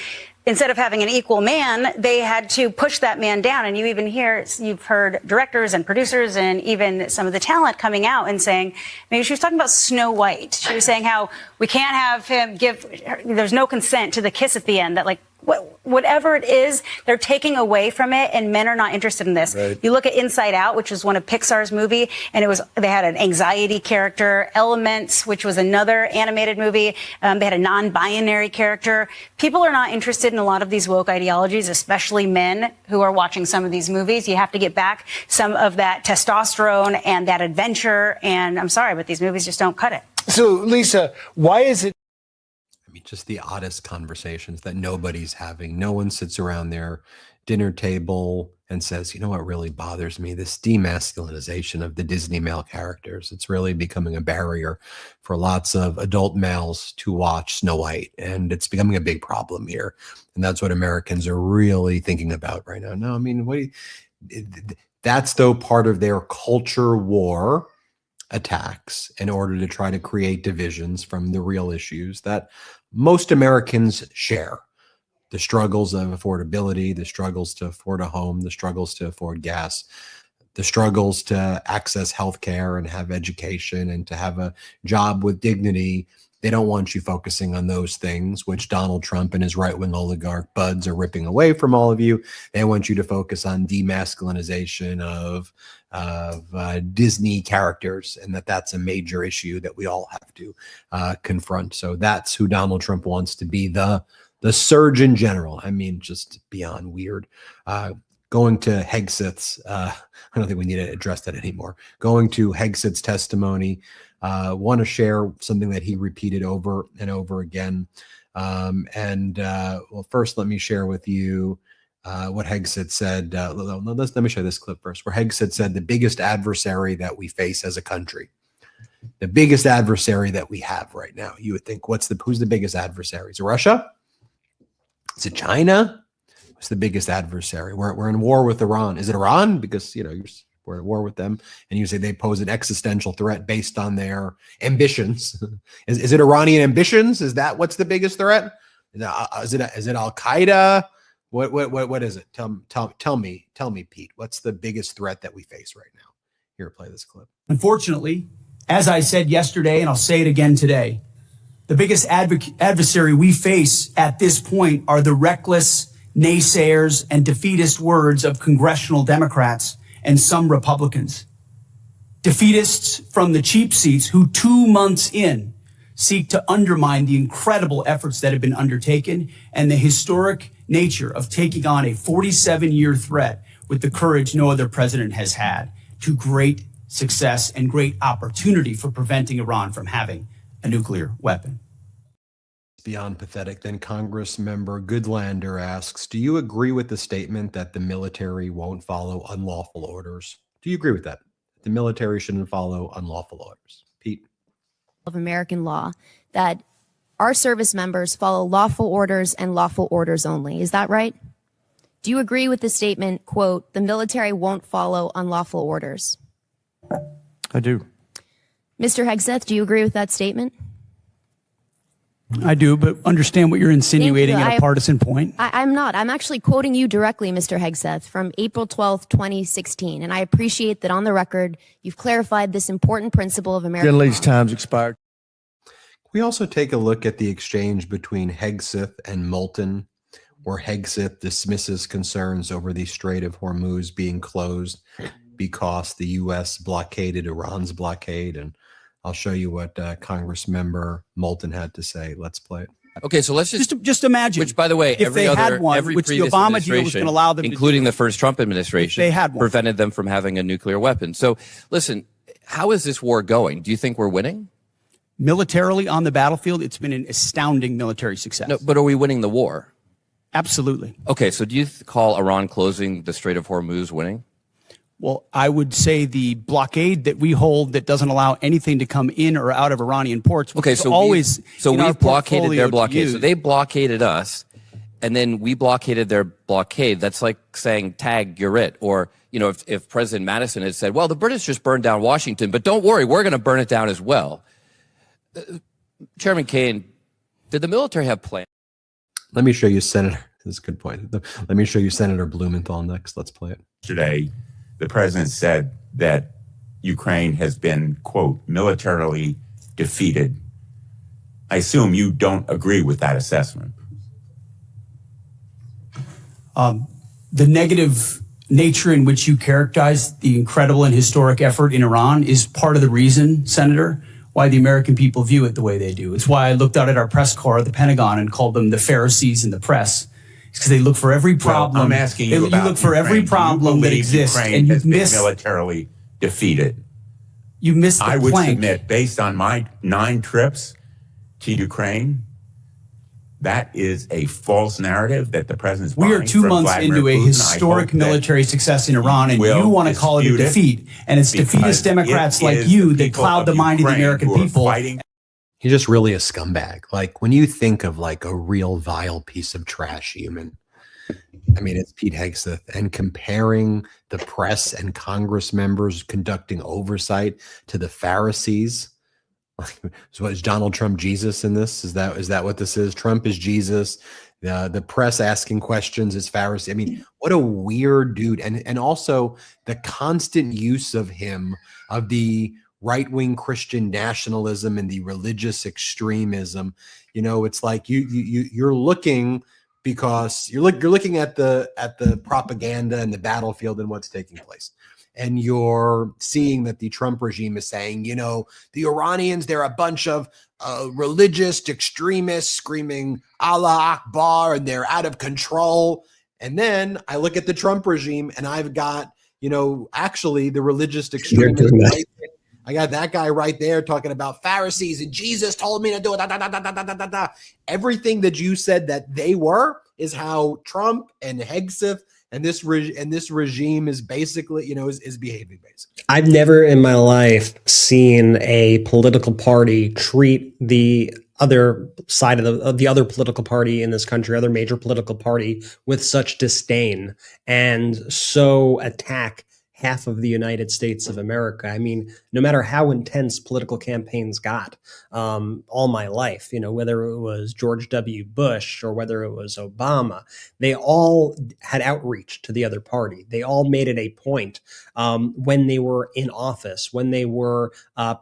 instead of having an equal man, they had to push that man down. And you've heard directors and producers and even some of the talent coming out and saying, maybe she was talking about Snow White. She was saying how we can't have him there's no consent to the kiss at the end, that whatever it is, they're taking away from it, and men are not interested in this. Right. You look at Inside Out, which was one of Pixar's movie, and they had an anxiety character. Elements, which was another animated movie, they had a non-binary character. People are not interested in a lot of these woke ideologies, especially men who are watching some of these movies. You have to get back some of that testosterone and that adventure, and I'm sorry, but these movies just don't cut it. So, Lisa, why is it? Just the oddest conversations that nobody's having. No one sits around their dinner table and says, what really bothers me? This demasculinization of the Disney male characters. It's really becoming a barrier for lots of adult males to watch Snow White. And it's becoming a big problem here. And that's what Americans are really thinking about right now. No, that's though part of their culture war attacks in order to try to create divisions from the real issues that most Americans share. The struggles of affordability, the struggles to afford a home, the struggles to afford gas, the struggles to access healthcare and have education and to have a job with dignity. They don't want you focusing on those things, which Donald Trump and his right-wing oligarch buds are ripping away from all of you. They want you to focus on demasculinization of Disney characters, and that's a major issue that we all have to confront. So that's who Donald Trump wants to be, the Surgeon General. I mean, just beyond weird. Going to Hegseth's, I don't think we need to address that anymore. Going to Hegseth's testimony, want to share something that he repeated over and over again. Well, first, let me share with you what Hegseth said. Let me show this clip first, where Hegseth said the biggest adversary that we face as a country, the biggest adversary that we have right now. You would think, who's the biggest adversary? Is it Russia? Is it China? What's the biggest adversary? We're in war with Iran. Is it Iran? Because, we're at war with them. And you say they pose an existential threat based on their ambitions. Is it Iranian ambitions? Is that what's the biggest threat? Is it Al-Qaeda? What is it? Tell me, Pete. What's the biggest threat that we face right now? Here, play this clip. Unfortunately, as I said yesterday, and I'll say it again today, the biggest adversary we face at this point are the reckless naysayers and defeatist words of congressional Democrats and some Republicans. Defeatists from the cheap seats who 2 months in seek to undermine the incredible efforts that have been undertaken and the historic nature of taking on a 47-year threat with the courage no other president has had, to great success and great opportunity for preventing Iran from having a nuclear weapon. Beyond pathetic. Then Congress member Goodlander asks, do you agree with the statement that the military won't follow unlawful orders? Do you agree with that? The military shouldn't follow unlawful orders. Pete? Of American law, that our service members follow lawful orders and lawful orders only. Is that right? Do you agree with the statement, quote, the military won't follow unlawful orders? I do. Mr. Hegseth, do you agree with that statement? I do, but understand what you're insinuating at a partisan point. I'm not. I'm actually quoting you directly, Mr. Hegseth, from April 12th, 2016. And I appreciate that on the record, you've clarified this important principle of American law. Ladies, time's expired. We also take a look at the exchange between Hegseth and Moulton, where Hegseth dismisses concerns over the Strait of Hormuz being closed because the U.S. blockaded Iran's blockade. And I'll show you what Congress member Moulton had to say. Let's play it. Okay, so let's just imagine. Which, by the way, if they had one, every which the previous Obama deal was going to allow them, including the first Trump administration, they had one, prevented them from having a nuclear weapon. So, listen, how is this war going? Do you think we're winning? Militarily on the battlefield, it's been an astounding military success. No, but are we winning the war? Absolutely. Okay, so do you call Iran closing the Strait of Hormuz winning? Well, I would say the blockade that we hold that doesn't allow anything to come in or out of Iranian ports. Okay, so we've blockaded their blockade. So they blockaded us, and then we blockaded their blockade. That's like saying, tag, you're it. Or, if President Madison had said, well, the British just burned down Washington, but don't worry, we're going to burn it down as well. Chairman Kaine, did the military have plans? Let me show you Senator. This is a good point. Let me show you Senator Blumenthal next. Let's play it. Yesterday, the president said that Ukraine has been, quote, militarily defeated. I assume you don't agree with that assessment. The negative nature in which you characterize the incredible and historic effort in Iran is part of the reason, Senator, why the American people view it the way they do. It's why I looked out at our press corps at the Pentagon and called them the Pharisees in the press. Because they look for every problem. Well, I'm asking you about you look for every problem that exists, Ukraine and you has been miss militarily defeated. You missed the I would plank. submit, based on my 9 trips to Ukraine, that is a false narrative that the president's We are buying 2 from months Vladimir into a Putin. historic military success in Iran, and will you want to call it a dispute it defeat. And it's because defeatist Democrats it like is you the that people cloud the of mind of the Ukraine American who are people. fighting. He's just really a scumbag. Like, when you think of like a real vile piece of trash human, I mean, it's Pete Hegseth, and comparing the press and Congress members conducting oversight to the Pharisees. So what is Donald Trump Jesus in this? Is that what this is? Trump is Jesus. The press asking questions is Pharisee. I mean, what a weird dude. And also the constant use of him, of the right-wing Christian nationalism and the religious extremism. You know, it's like you're looking, because you're looking at the propaganda and the battlefield and what's taking place. And you're seeing that the Trump regime is saying, you know, the Iranians, they're a bunch of religious extremists screaming Allah Akbar, and they're out of control. And then I look at the Trump regime and I've got, you know, actually the religious extremists. I got that guy right there talking about Pharisees and Jesus told me to do it. Everything that you said that they were is how Trump and Hegseth and this regime is basically, you know, is behaving basically. I've never in my life seen a political party treat the other side of the other political party in this country, other major political party, with such disdain and so attack half of the United States of America. I mean, no matter how intense political campaigns got all my life, you know, whether it was George W. Bush or whether it was Obama, they all had outreach to the other party. They all made it a point when they were in office, when they were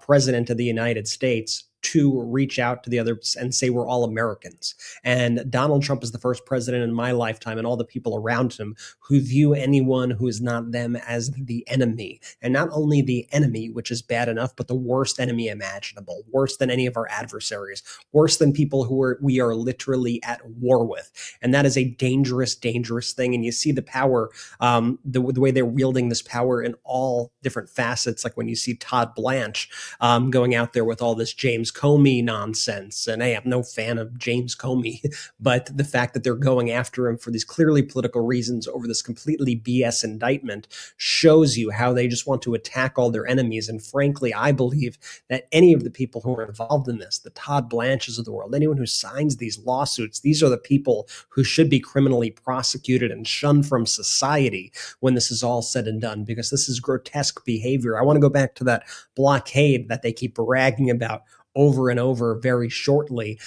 president of the United States, to reach out to the others and say we're all Americans. And Donald Trump is the first president in my lifetime, and all the people around him, who view anyone who is not them as the enemy. And not only the enemy, which is bad enough, but the worst enemy imaginable, worse than any of our adversaries, worse than people who we are literally at war with. And that is a dangerous, dangerous thing. And you see the power, the way they're wielding this power in all different facets. Like when you see Todd Blanche going out there with all this James Comey nonsense. And hey, I'm no fan of James Comey, but the fact that they're going after him for these clearly political reasons over this completely BS indictment shows you how they just want to attack all their enemies. And frankly, I believe that any of the people who are involved in this, the Todd Blanches of the world, anyone who signs these lawsuits, these are the people who should be criminally prosecuted and shunned from society when this is all said and done, because this is grotesque behavior. I want to go back to that blockade that they keep bragging about over and over very shortly,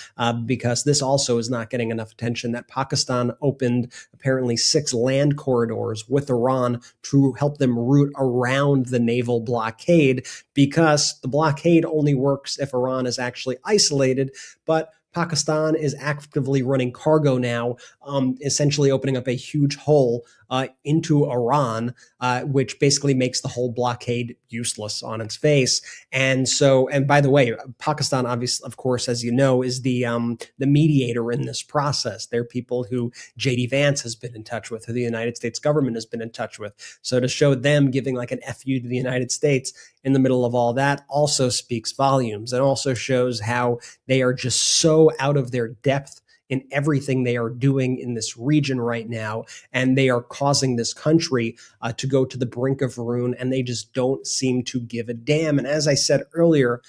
because this also is not getting enough attention, that Pakistan opened apparently 6 land corridors with Iran to help them route around the naval blockade, because the blockade only works if Iran is actually isolated. But Pakistan is actively running cargo now, essentially opening up a huge hole into Iran, which basically makes the whole blockade useless on its face. And so, and by the way, Pakistan, obviously, of course, as you know, is the mediator in this process. They're people who J.D. Vance has been in touch with, who the United States government has been in touch with. So to show them giving like an FU to the United States in the middle of all that also speaks volumes, and also shows how they are just so out of their depth in everything they are doing in this region right now. And they are causing this country to go to the brink of ruin, and they just don't seem to give a damn. And as I said earlier,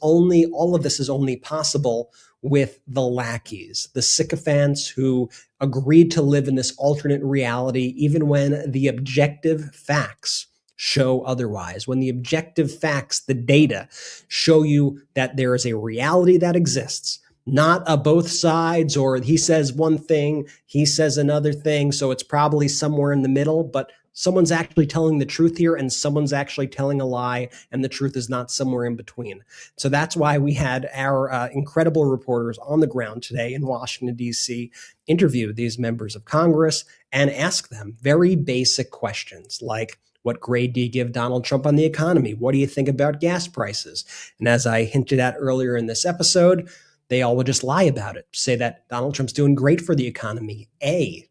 all of this is only possible with the lackeys, the sycophants who agreed to live in this alternate reality, even when the objective facts show otherwise. When the objective facts, the data, show you that there is a reality that exists, not a both sides, or he says one thing, he says another thing, so it's probably somewhere in the middle, but someone's actually telling the truth here and someone's actually telling a lie, and the truth is not somewhere in between. So that's why we had our incredible reporters on the ground today in Washington, D.C., interview these members of Congress and ask them very basic questions like, what grade do you give Donald Trump on the economy? What do you think about gas prices? And as I hinted at earlier in this episode, they all would just lie about it, say that Donald Trump's doing great for the economy. The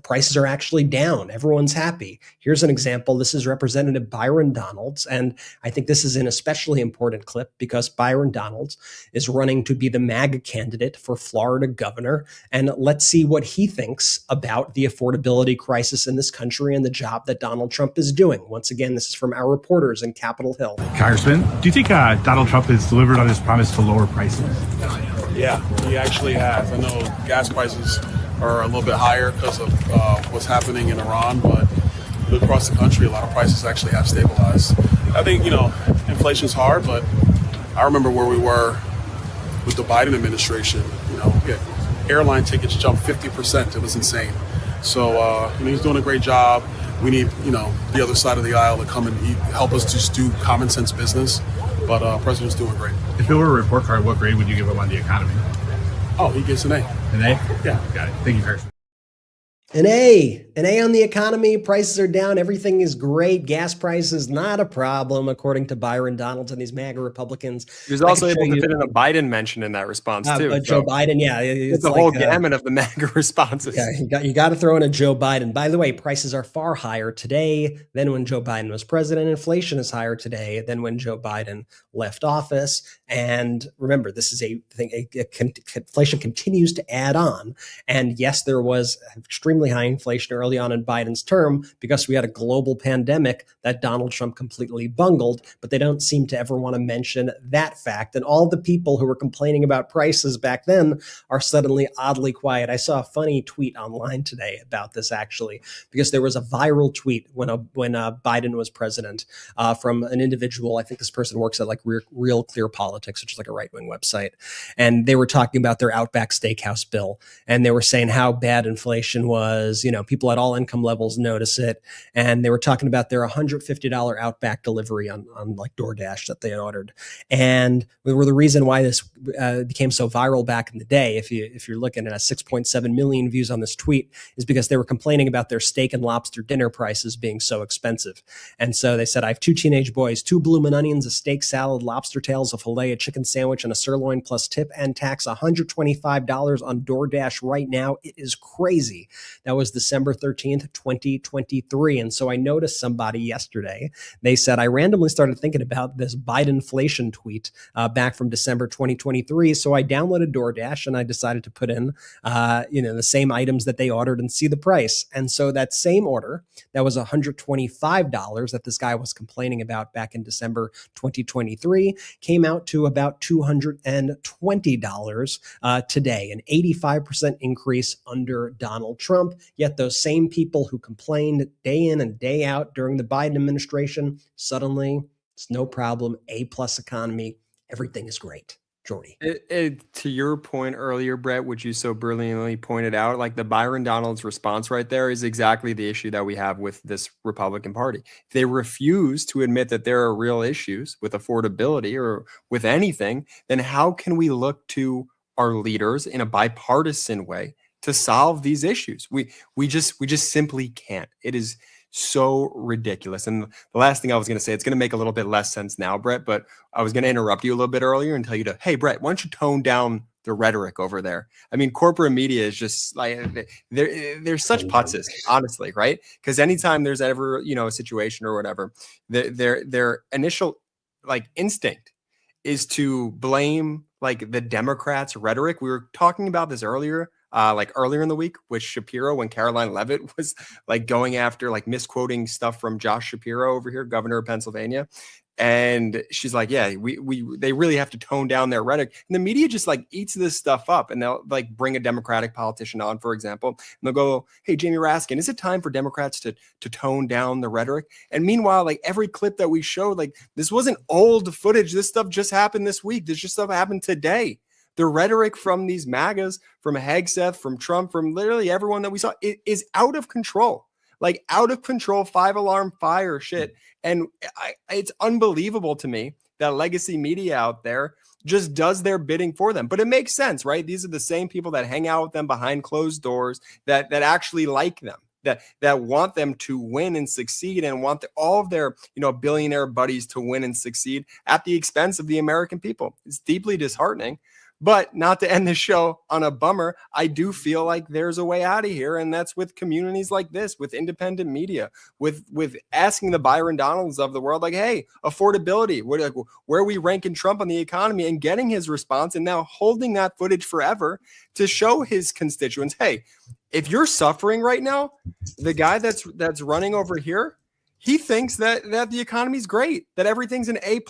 prices are actually down. Everyone's happy. Here's an example. This is Representative Byron Donalds. And I think this is an especially important clip because Byron Donalds is running to be the MAGA candidate for Florida governor. And let's see what he thinks about the affordability crisis in this country and the job that Donald Trump is doing. Once again, this is from our reporters in Capitol Hill. Congressman, do you think Donald Trump has delivered on his promise to lower prices? Yeah, he actually has. I know gas prices are a little bit higher because of what's happening in Iran, but across the country, a lot of prices actually have stabilized. I think, inflation's hard, but I remember where we were with the Biden administration. Airline tickets jumped 50%. It was insane. So he's doing a great job. we need, the other side of the aisle to come and help us just do common sense business. But President's doing great. If it were a report card, what grade would you give him on the economy? Oh, he gets an A. An A? Yeah. Got it. Thank you, Carson. An A on the economy. Prices are down. Everything is great. Gas prices, not a problem, according to Byron Donalds and these MAGA Republicans. He was also able to fit in a Biden mention in that response too. Joe Biden, yeah. It's the whole gamut of the MAGA responses. Yeah, you got to throw in a Joe Biden. By the way, prices are far higher today than when Joe Biden was president. Inflation is higher today than when Joe Biden left office. And remember, this is a thing. Inflation continues to add on. And yes, there was extremely high inflation early on in Biden's term because we had a global pandemic that Donald Trump completely bungled, but they don't seem to ever want to mention that fact. And all the people who were complaining about prices back then are suddenly oddly quiet. I saw a funny tweet online today about this, actually, because there was a viral tweet when Biden was president from an individual. I think this person works at like Real Clear Politics, which is like a right-wing website. And they were talking about their Outback Steakhouse bill. And they were saying how bad inflation was. People at all income levels notice it. And they were talking about their $150 Outback delivery on like DoorDash that they had ordered. And the reason why this became so viral back in the day, if you're looking at 6.7 million views on this tweet, is because they were complaining about their steak and lobster dinner prices being so expensive. And so they said, I have 2 teenage boys, 2 bloomin' onions, a steak salad, lobster tails, a filet, a chicken sandwich, and a sirloin plus tip and tax, $125 on DoorDash right now. It is crazy. That was December 13th, 2023. And so I noticed somebody yesterday, they said, I randomly started thinking about this Bidenflation tweet back from December 2023. So I downloaded DoorDash and I decided to put in, the same items that they ordered and see the price. And so that same order, that was $125 that this guy was complaining about back in December 2023, came out to about $220 today, an 85% increase under Donald Trump. Yet those same people who complained day in and day out during the Biden administration, suddenly it's no problem, A+ economy, everything is great. Jordy. To your point earlier, Brett, which you so brilliantly pointed out, like the Byron Donalds response right there is exactly the issue that we have with this Republican Party. If they refuse to admit that there are real issues with affordability or with anything, then how can we look to our leaders in a bipartisan way to solve these issues? We just simply can't. It is so ridiculous. And the last thing I was going to say, it's going to make a little bit less sense now, Brett, but I was going to interrupt you a little bit earlier and tell you hey, Brett, why don't you tone down the rhetoric over there? I mean, corporate media is just like, they're such putzes, honestly, right? Because anytime there's ever, a situation or whatever, their initial instinct is to blame the Democrats' rhetoric. We were talking about this earlier in the week with Shapiro, when Caroline Leavitt was going after misquoting stuff from Josh Shapiro over here, governor of Pennsylvania. And she's like, yeah, they really have to tone down their rhetoric. And the media just eats this stuff up, and they'll bring a Democratic politician on, for example, and they'll go, hey, Jamie Raskin, is it time for Democrats to tone down the rhetoric? And meanwhile, every clip that we showed, this wasn't old footage. This stuff just happened this week. This just stuff happened today. The rhetoric from these MAGAs, from Hegseth, from Trump, from literally everyone that we saw, it is out of control. Out of control, 5-alarm fire shit. And it's unbelievable to me that legacy media out there just does their bidding for them. But it makes sense, right? These are the same people that hang out with them behind closed doors, that actually like them, that want them to win and succeed, and want all of their billionaire buddies to win and succeed at the expense of the American people. It's deeply disheartening. But not to end the show on a bummer, I do feel like there's a way out of here, and that's with communities like this, with independent media, with asking the Byron Donalds of the world, hey, affordability, where we rank in Trump on the economy, and getting his response, and now holding that footage forever to show his constituents, hey, if you're suffering right now, the guy that's running over here, he thinks that the economy's great, that everything's an A+.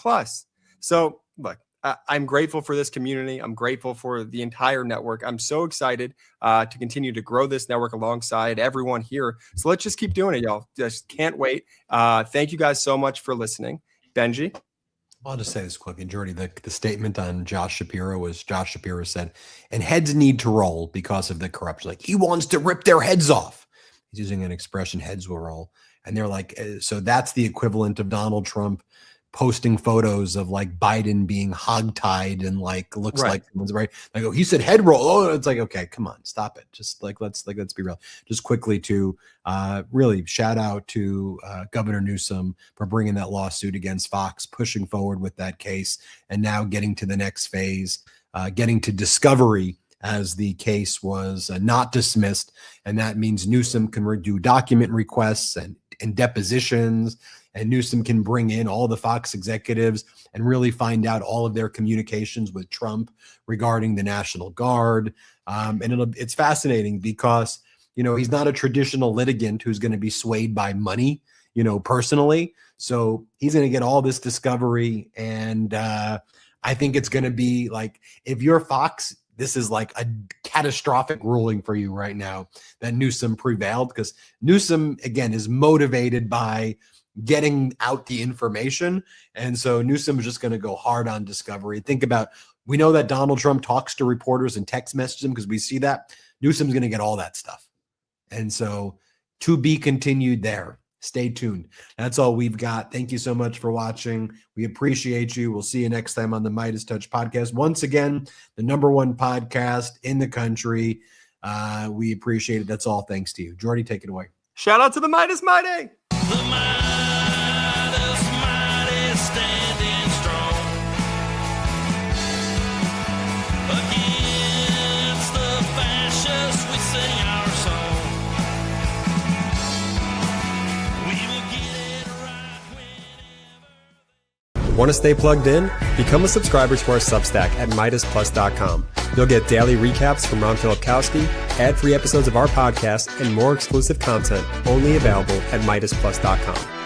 So look, I'm grateful for this community. I'm grateful for the entire network. I'm so excited to continue to grow this network alongside everyone here. So let's just keep doing it, y'all. Just can't wait. Thank you guys so much for listening. Benji? I'll just say this quickly, Jordy. The statement on Josh Shapiro was, Josh Shapiro said, and heads need to roll because of the corruption. He wants to rip their heads off. He's using an expression, heads will roll. And they're like, so that's the equivalent of Donald Trump posting photos of like Biden being hogtied and like looks like someone's right. Like, oh, he said head roll. Oh, it's like, okay, come on, stop it. Just let's be real. Just quickly to really shout out to Governor Newsom for bringing that lawsuit against Fox, pushing forward with that case, and now getting to the next phase, getting to discovery, as the case was not dismissed. And that means Newsom can do document requests and depositions, and Newsom can bring in all the Fox executives and really find out all of their communications with Trump regarding the National Guard. And it's fascinating because, he's not a traditional litigant who's going to be swayed by money, personally. So he's going to get all this discovery. And I think it's going to be like, if you're Fox, this is like a catastrophic ruling for you right now that Newsom prevailed, because Newsom, again, is motivated by getting out the information. And so Newsom is just going to go hard on discovery. Think about, we know that Donald Trump talks to reporters and text messages them because we see that. Newsom's going to get all that stuff. And so to be continued there. Stay tuned. That's all we've got. Thank you so much for watching. We appreciate you. We'll see you next time on the MeidasTouch Podcast. Once again, the #1 podcast in the country. We appreciate it. That's all thanks to you. Jordy, take it away. Shout out to the Meidas Mighty. Standing strong against the fascists, we sing our song. We will get it right whenever. Want to stay plugged in? Become a subscriber to our Substack at MeidasPlus.com. You'll get daily recaps from Ron Filipkowski, ad-free episodes of our podcast, and more exclusive content only available at MeidasPlus.com.